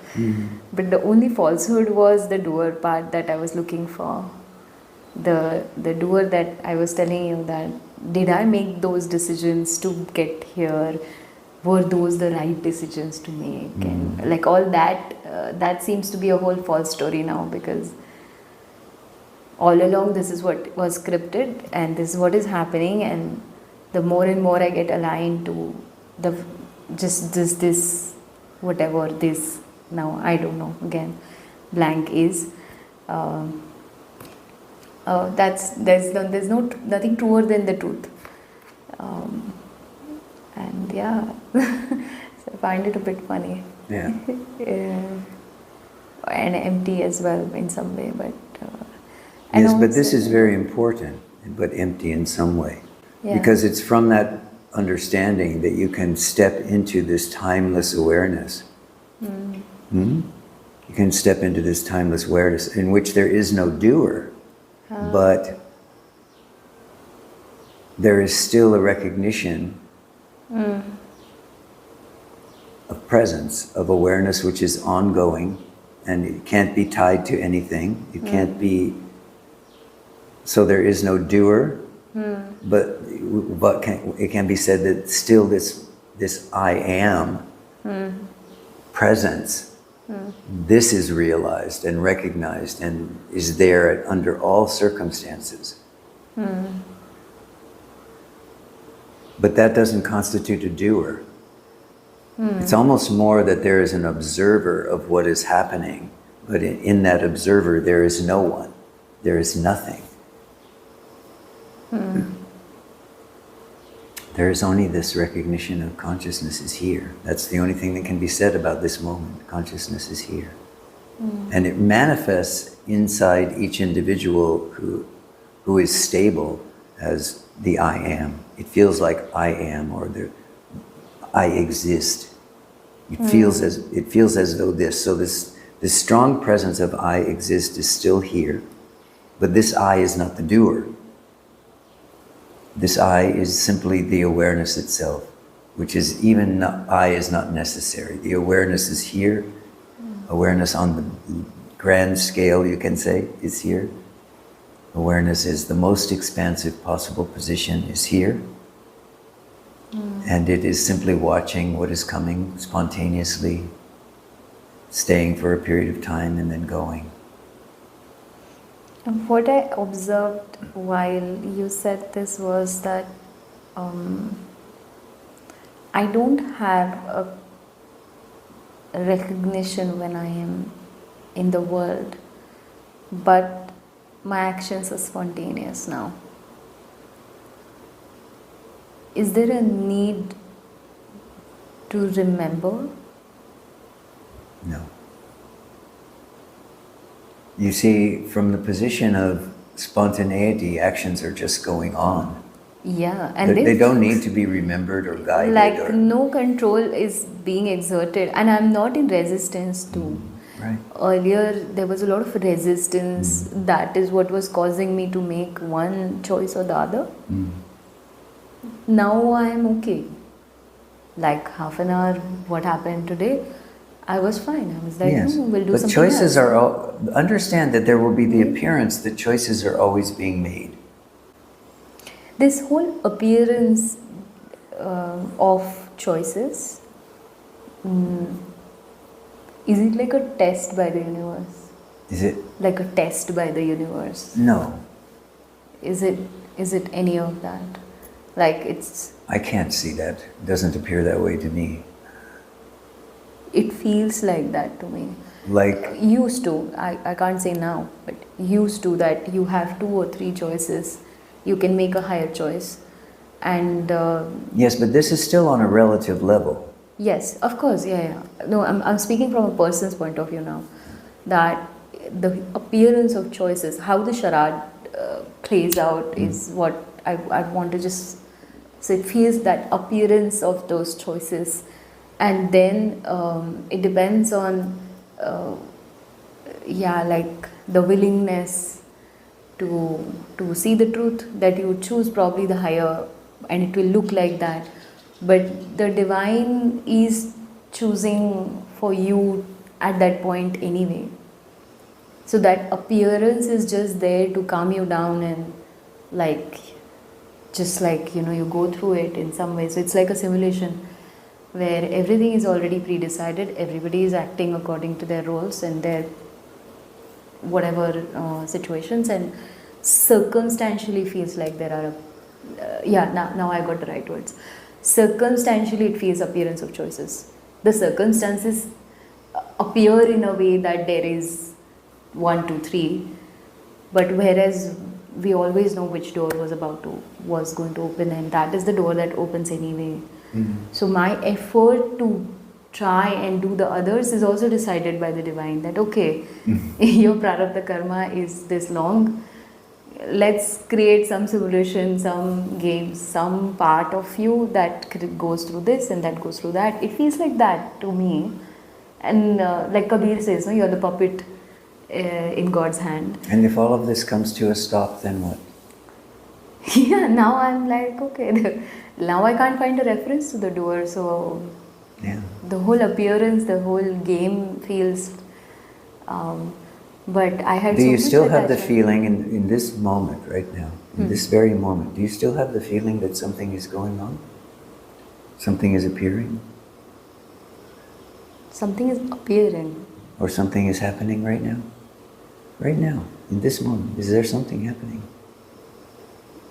Speaker 2: But the only falsehood was the doer part that I was looking for. The doer that I was telling you, that did I make those decisions to get here? were those the right decisions to make, and like all that, that seems to be a whole false story now, because all along this is what was scripted and this is what is happening, and the more and more I get aligned to the just this whatever this now, I don't know, again blank is, that's there's nothing truer than the truth, and yeah. So I find it a bit funny.
Speaker 1: Yeah.
Speaker 2: And empty as well in some way, but and
Speaker 1: Yes, but this
Speaker 2: also-
Speaker 1: is very important, but empty in some way.
Speaker 2: Yeah.
Speaker 1: Because it's from that understanding that you can step into this timeless awareness. Hmm? You can step into this timeless awareness in which there is no doer, but there is still a recognition of presence, of awareness which is ongoing, and it can't be tied to anything. It can't be, so there is no doer, but it can be said that still this I am presence, this is realized and recognized and is there under all circumstances. But that doesn't constitute a doer. It's almost more that there is an observer of what is happening, but in that observer there is no one, there is nothing. There is only this recognition of consciousness is here. That's the only thing that can be said about this moment. Consciousness is here. And it manifests inside each individual who is stable as the I am. It feels like I am, or I exist. It feels as though this. So this strong presence of I exist is still here, but this I is not the doer. This I is simply the awareness itself, which is even not, I is not necessary. The awareness is here. Awareness on the grand scale, you can say, is here. Awareness is the most expansive possible position, is here. And it is simply watching what is coming spontaneously, staying for a period of time and then going.
Speaker 2: What I observed while you said this was that I don't have a recognition when I am in the world, but my actions are spontaneous now. Is there a need to remember?
Speaker 1: No. You see, from the position of spontaneity, actions are just going on.
Speaker 2: Yeah, and
Speaker 1: They don't need to be remembered or guided.
Speaker 2: like
Speaker 1: or,
Speaker 2: no control is being exerted, and I'm not in resistance to.
Speaker 1: right.
Speaker 2: Earlier there was a lot of resistance. That is what was causing me to make one choice or the other. Now I am okay. Like half an hour, what happened today, I was fine. I was like,
Speaker 1: Yes,
Speaker 2: we'll do
Speaker 1: but
Speaker 2: something
Speaker 1: choices
Speaker 2: else.
Speaker 1: are all, understand that there will be the appearance that choices are always being made.
Speaker 2: This whole appearance of choices, is it like a test by the universe?
Speaker 1: Is it?
Speaker 2: Like a test by the universe?
Speaker 1: No,
Speaker 2: Is it any of that? Like it's,
Speaker 1: I can't see that. It doesn't appear that way to me.
Speaker 2: it feels like that to me.
Speaker 1: Like,
Speaker 2: Used to, I can't say now, but used to, that you have 2 or 3 choices, you can make a higher choice. And
Speaker 1: yes, but this is still on a relative level.
Speaker 2: yes, of course, yeah. No, I'm speaking from a person's point of view now. That the appearance of choices, how the charade plays out is what I want to just... So it feels that appearance of those choices, and then it depends on, like the willingness to see the truth, that you choose probably the higher, and it will look like that. But the divine is choosing for you at that point anyway. So that appearance is just there to calm you down, and like, just like, you go through it in some ways. So it's like a simulation where everything is already pre-decided, everybody is acting according to their roles and their whatever situations, and circumstantially feels like there are now I got the right words. Circumstantially it feels appearance of choices. The circumstances appear in a way that there is 1 2 3, but whereas we always know which door was going to open, and that is the door that opens anyway. So my effort to try and do the others is also decided by the divine, that okay, your prarabdha karma is this long, let's create some simulation, some games, some part of you that goes through this and that goes through that. It feels like that to me. And like Kabir says, no, you're the puppet in God's hand.
Speaker 1: And if all of this comes to a stop, then what?
Speaker 2: Yeah, now I'm like, okay, now I can't find a reference to the doer, so
Speaker 1: Yeah.
Speaker 2: the whole appearance, the whole game feels. But I had.
Speaker 1: Do
Speaker 2: so
Speaker 1: you
Speaker 2: much
Speaker 1: still have the
Speaker 2: attachment.
Speaker 1: feeling in this moment right now, in this very moment, do you still have the feeling that something is going on? Something is appearing?
Speaker 2: Something is appearing.
Speaker 1: Or something is happening right now? Right now, in this moment, is there something happening?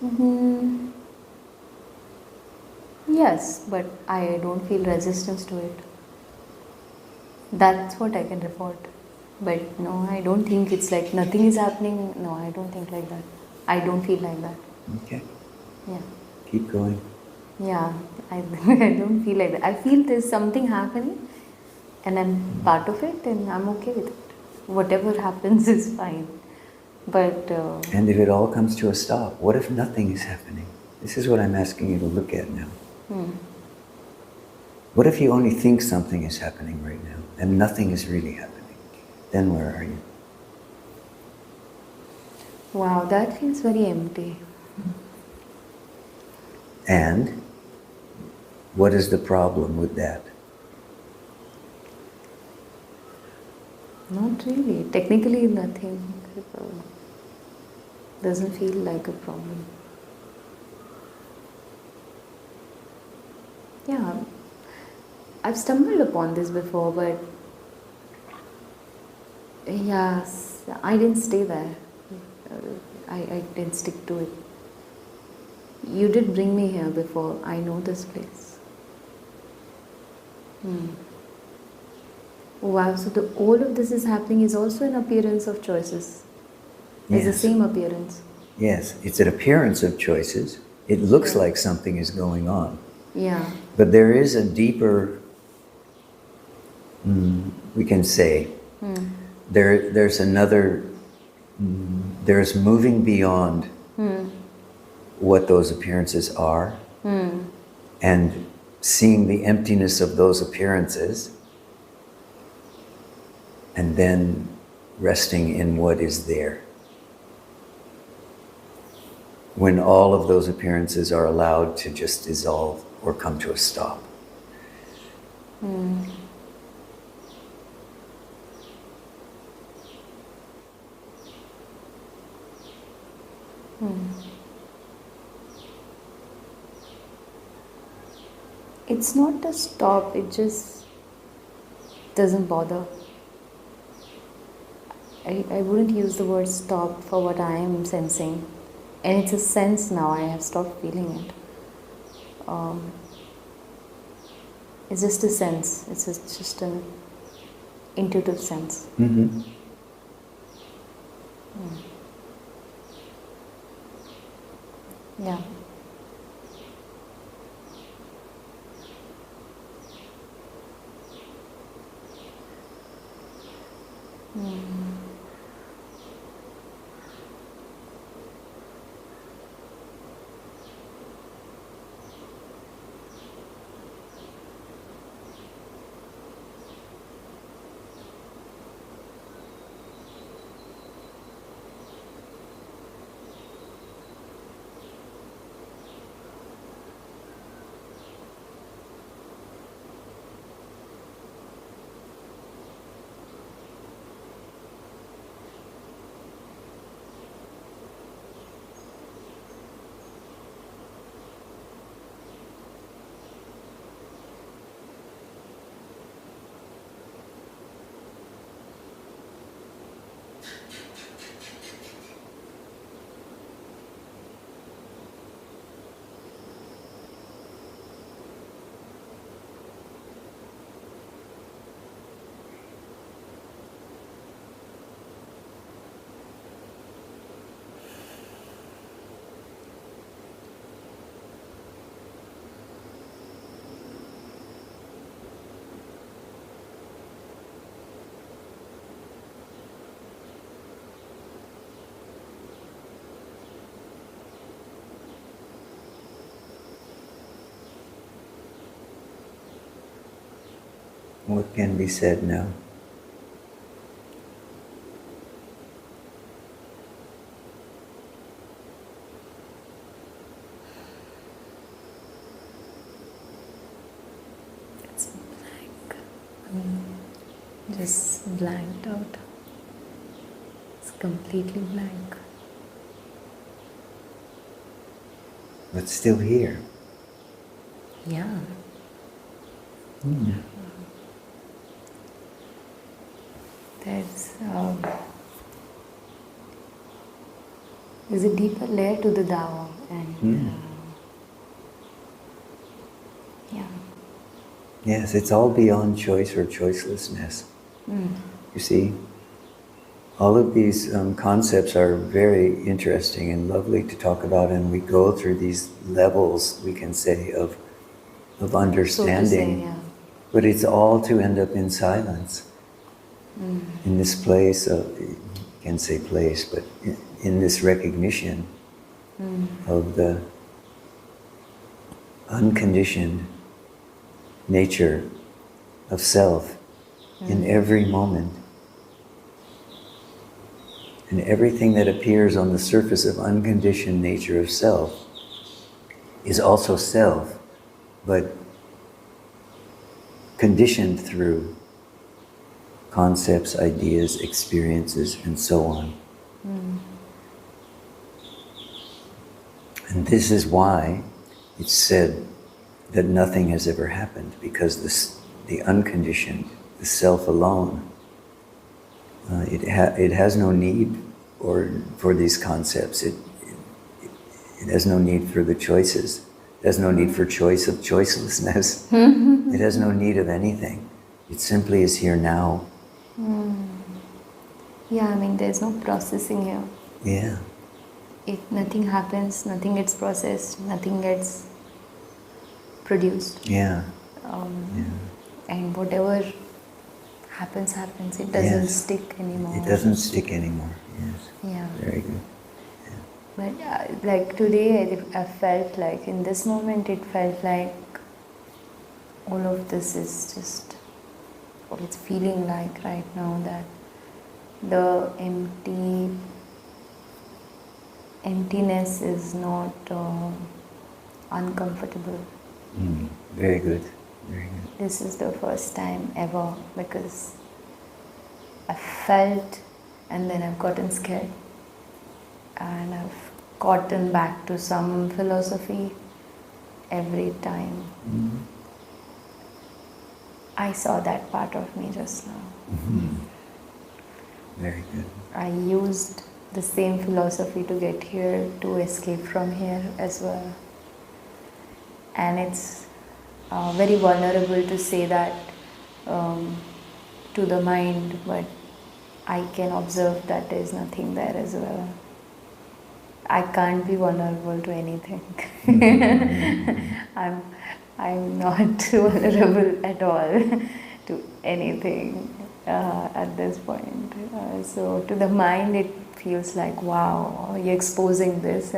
Speaker 2: Mm-hmm. Yes, but I don't feel resistance to it. That's what I can report. But no, I don't think it's like nothing is happening. No, I don't think like that. I don't feel like that.
Speaker 1: Okay,
Speaker 2: Yeah.
Speaker 1: keep going.
Speaker 2: Yeah, I, I don't feel like that. I feel there's something happening and I'm part of it and I'm okay with it. Whatever happens is fine. But
Speaker 1: And if it all comes to a stop, what if nothing is happening? This is what I'm asking you to look at now. What if you only think something is happening right now and nothing is really happening? Then where are you?
Speaker 2: wow, that feels very empty.
Speaker 1: And what is the problem with that?
Speaker 2: Not really. Technically, nothing. Doesn't feel like a problem. Yeah, I've stumbled upon this before, but yes, I didn't stay there. I didn't stick to it. You did bring me here before. I know this place. Wow, so all of this is happening is also an appearance of choices. It's the
Speaker 1: Yes.
Speaker 2: same appearance.
Speaker 1: Yes, it's an appearance of choices. It looks like something is going on.
Speaker 2: Yeah.
Speaker 1: But there is a deeper, we can say, there's another, there's moving beyond what those appearances are and seeing the emptiness of those appearances and then resting in what is there. When all of those appearances are allowed to just dissolve or come to a stop.
Speaker 2: It's not a stop, it just doesn't bother. I wouldn't use the word stop for what I am sensing. And it's a sense now, I have stopped feeling it. It's just a sense, it's just an intuitive sense.
Speaker 1: Mm-hmm.
Speaker 2: Yeah.
Speaker 1: What can be said now?
Speaker 2: It's blank. Just blanked out. It's completely blank.
Speaker 1: But still here.
Speaker 2: Yeah. There's a deeper layer to the Tao, and yeah.
Speaker 1: Yes, it's all beyond choice or choicelessness. You see, all of these concepts are very interesting and lovely to talk about, and we go through these levels, we can say, of understanding.
Speaker 2: So to say, yeah.
Speaker 1: But it's all to end up in silence. In this place of, you can say place, but in this recognition of the unconditioned nature of self in every moment. And everything that appears on the surface of unconditioned nature of self is also self, but conditioned through concepts, ideas, experiences, and so on. And this is why it's said that nothing has ever happened, because the unconditioned, the self alone, it has no need for these concepts. It has no need for the choices. It has no need for choice of choicelessness. It has no need of anything. It simply is here now.
Speaker 2: Yeah, I mean, there's no processing here.
Speaker 1: Yeah.
Speaker 2: Nothing happens, nothing gets processed, nothing gets produced.
Speaker 1: Yeah.
Speaker 2: And whatever happens. It doesn't stick anymore.
Speaker 1: It doesn't stick anymore. Yes.
Speaker 2: Yeah.
Speaker 1: Very good.
Speaker 2: But like today, I felt like in this moment, it felt like all of this is just what it's feeling like right now, that the emptiness is not uncomfortable.
Speaker 1: Very good. Very good.
Speaker 2: This is the first time ever, because I felt and then I've gotten scared and I've gotten back to some philosophy every time. I saw that part of me just now.
Speaker 1: Very good.
Speaker 2: I used the same philosophy to get here, to escape from here as well. And it's very vulnerable to say that to the mind, but I can observe that there is nothing there as well. I can't be vulnerable to anything. I'm not vulnerable at all to anything at this point. So to the mind, it feels like, wow, you're exposing this,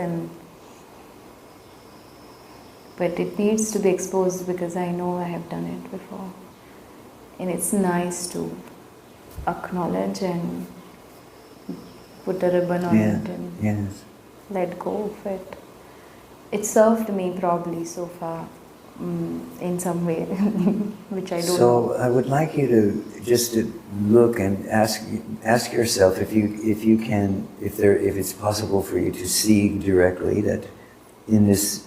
Speaker 2: but it needs to be exposed because I know I have done it before. And it's nice to acknowledge and put a ribbon on it and let go of it. It served me probably so far in some way, which I don't know.
Speaker 1: So I would like you to just to look and ask yourself if it's possible for you to see directly that in this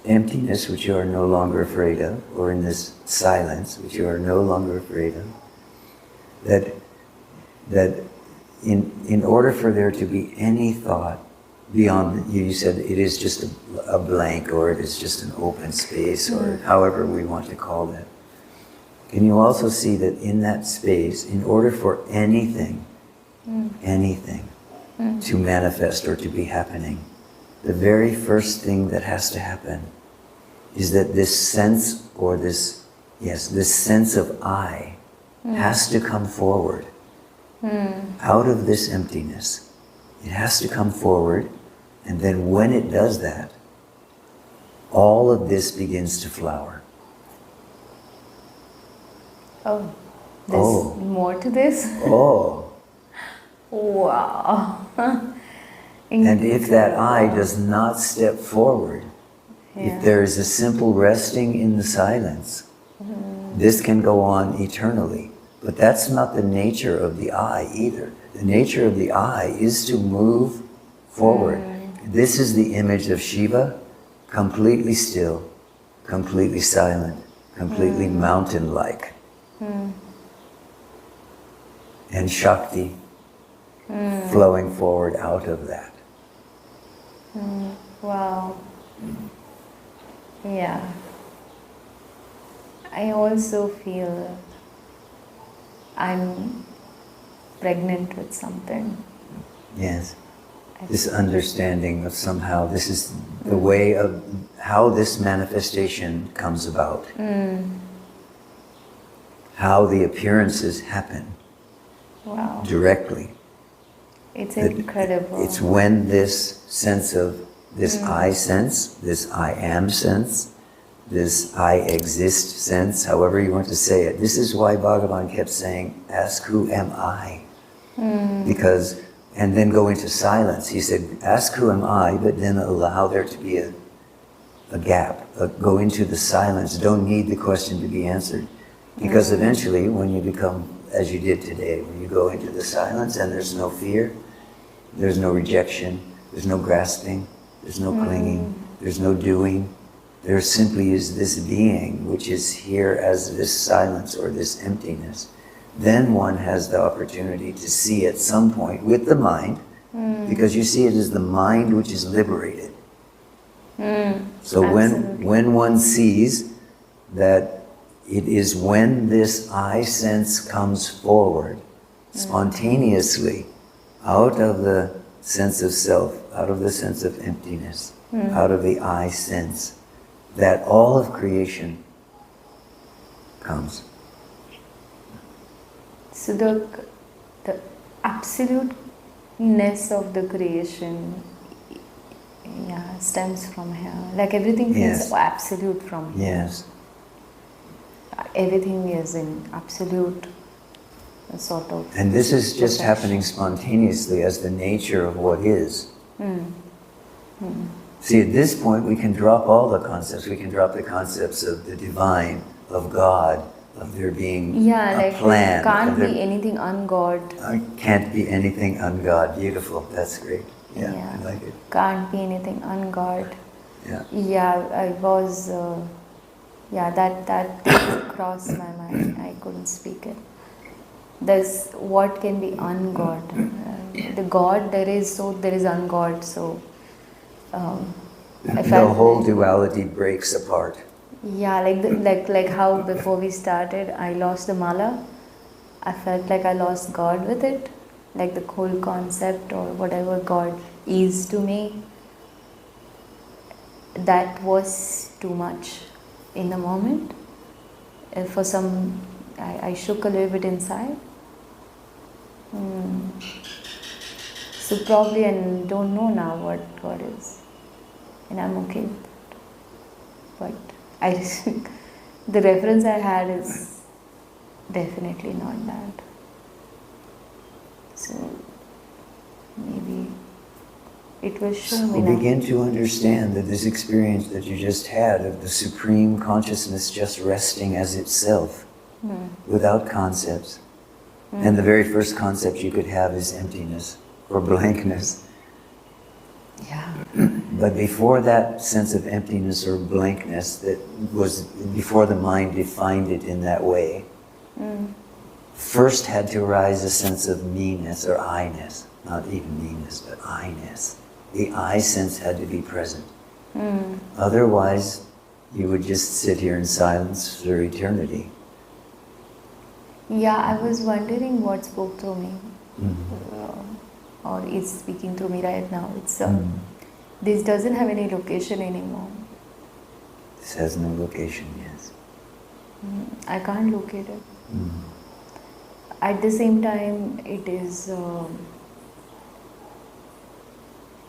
Speaker 1: emptiness which you are no longer afraid of, or in this silence which you are no longer afraid of, that in order for there to be any thought beyond, you said it is just a blank, or it is just an open space, or however we want to call that. Can you also see that in that space, in order for anything to manifest or to be happening, the very first thing that has to happen is that this sense, or this sense of I has to come forward out of this emptiness. It has to come forward, and then when it does that, all of this begins to flower.
Speaker 2: Oh, there's
Speaker 1: Oh.
Speaker 2: more to this?
Speaker 1: Oh.
Speaker 2: Wow.
Speaker 1: And if that I does not step forward, if there is a simple resting in the silence, this can go on eternally. But that's not the nature of the I either. The nature of the I is to move forward. This is the image of Shiva, completely still, completely silent, completely mountain-like. And Shakti flowing forward out of that.
Speaker 2: Wow. Yeah. I also feel I'm pregnant with something.
Speaker 1: Yes. This understanding of somehow this is the way of how this manifestation comes about. How the appearances happen
Speaker 2: Wow.
Speaker 1: directly.
Speaker 2: It's
Speaker 1: That
Speaker 2: incredible.
Speaker 1: It's when this sense of this I sense, this I am sense, this I exist sense, however you want to say it. This is why Bhagavan kept saying, ask who am I? Because, and then go into silence. He said, ask who am I, but then allow there to be a gap. Go into the silence. Don't need the question to be answered. Because eventually, when you become, as you did today, when you go into the silence and there's no fear, there's no rejection, there's no grasping, there's no clinging, there's no doing. There simply is this being, which is here as this silence or this emptiness. Then one has the opportunity to see at some point with the mind, because you see it as the mind which is liberated. So when one sees that it is when this I sense comes forward, spontaneously, out of the sense of self, out of the sense of emptiness, out of the I sense, that all of creation comes.
Speaker 2: So the absoluteness of the creation, yeah, stems from here. Like everything feels
Speaker 1: Yes.
Speaker 2: absolute from here.
Speaker 1: Yes.
Speaker 2: Everything is in absolute sort of.
Speaker 1: And this is just
Speaker 2: perfection.
Speaker 1: happening spontaneously as the nature of what is. See, at this point we can drop all the concepts. We can drop the concepts of the divine, of God, of there being
Speaker 2: Yeah,
Speaker 1: a
Speaker 2: like
Speaker 1: plan.
Speaker 2: there can't
Speaker 1: of there
Speaker 2: be anything ungod.
Speaker 1: can't be anything ungod. Beautiful. That's great. Yeah, I like it.
Speaker 2: Can't be anything ungod.
Speaker 1: Yeah.
Speaker 2: Yeah, I was. That did cross my mind. I couldn't speak it. There's what can be ungod. The God there is ungod. So I
Speaker 1: The
Speaker 2: felt
Speaker 1: whole duality breaks apart.
Speaker 2: yeah, like how before we started, I lost the mala. I felt like I lost God with it, like the whole concept or whatever God is to me. That was too much in the moment. For some, I shook a little bit inside. So probably I don't know now what God is, and I'm okay with it. But I just, the reference I had is definitely not that. So maybe it will show me
Speaker 1: So
Speaker 2: now.
Speaker 1: begin to understand that this experience that you just had of the supreme consciousness just resting as itself, without concepts. And the very first concept you could have is emptiness or blankness.
Speaker 2: Yeah.
Speaker 1: But before that sense of emptiness or blankness, that was before the mind defined it in that way, first had to arise a sense of me-ness or I-ness. Not even me-ness, but I-ness. The I sense had to be present. Otherwise, you would just sit here in silence for eternity.
Speaker 2: Yeah, I was wondering what spoke through me, or is speaking through me right now. It's this doesn't have any location anymore.
Speaker 1: This has no location, yes.
Speaker 2: I can't locate it. At the same time, it is.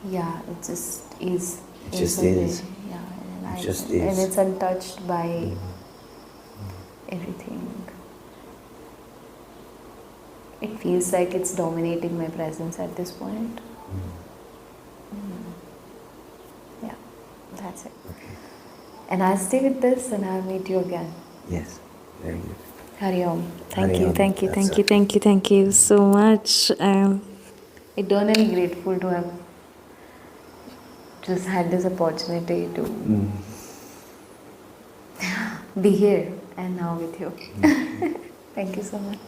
Speaker 2: Yeah, it just is.
Speaker 1: It just
Speaker 2: a way.
Speaker 1: is.
Speaker 2: Yeah, and
Speaker 1: It just
Speaker 2: and
Speaker 1: is.
Speaker 2: it's untouched by everything. it feels like it's dominating my presence at this point. Yeah, that's it.
Speaker 1: Okay.
Speaker 2: And I'll stay with this and I'll meet you again.
Speaker 1: Yes. Very good.
Speaker 2: Hari Om. Thank
Speaker 1: Hari
Speaker 2: you,
Speaker 1: Om.
Speaker 2: thank you,
Speaker 1: That's
Speaker 2: thank
Speaker 1: all.
Speaker 2: you, thank you, thank you so much. I'm eternally grateful to have just had this opportunity to be here and now with you. Thank you so much.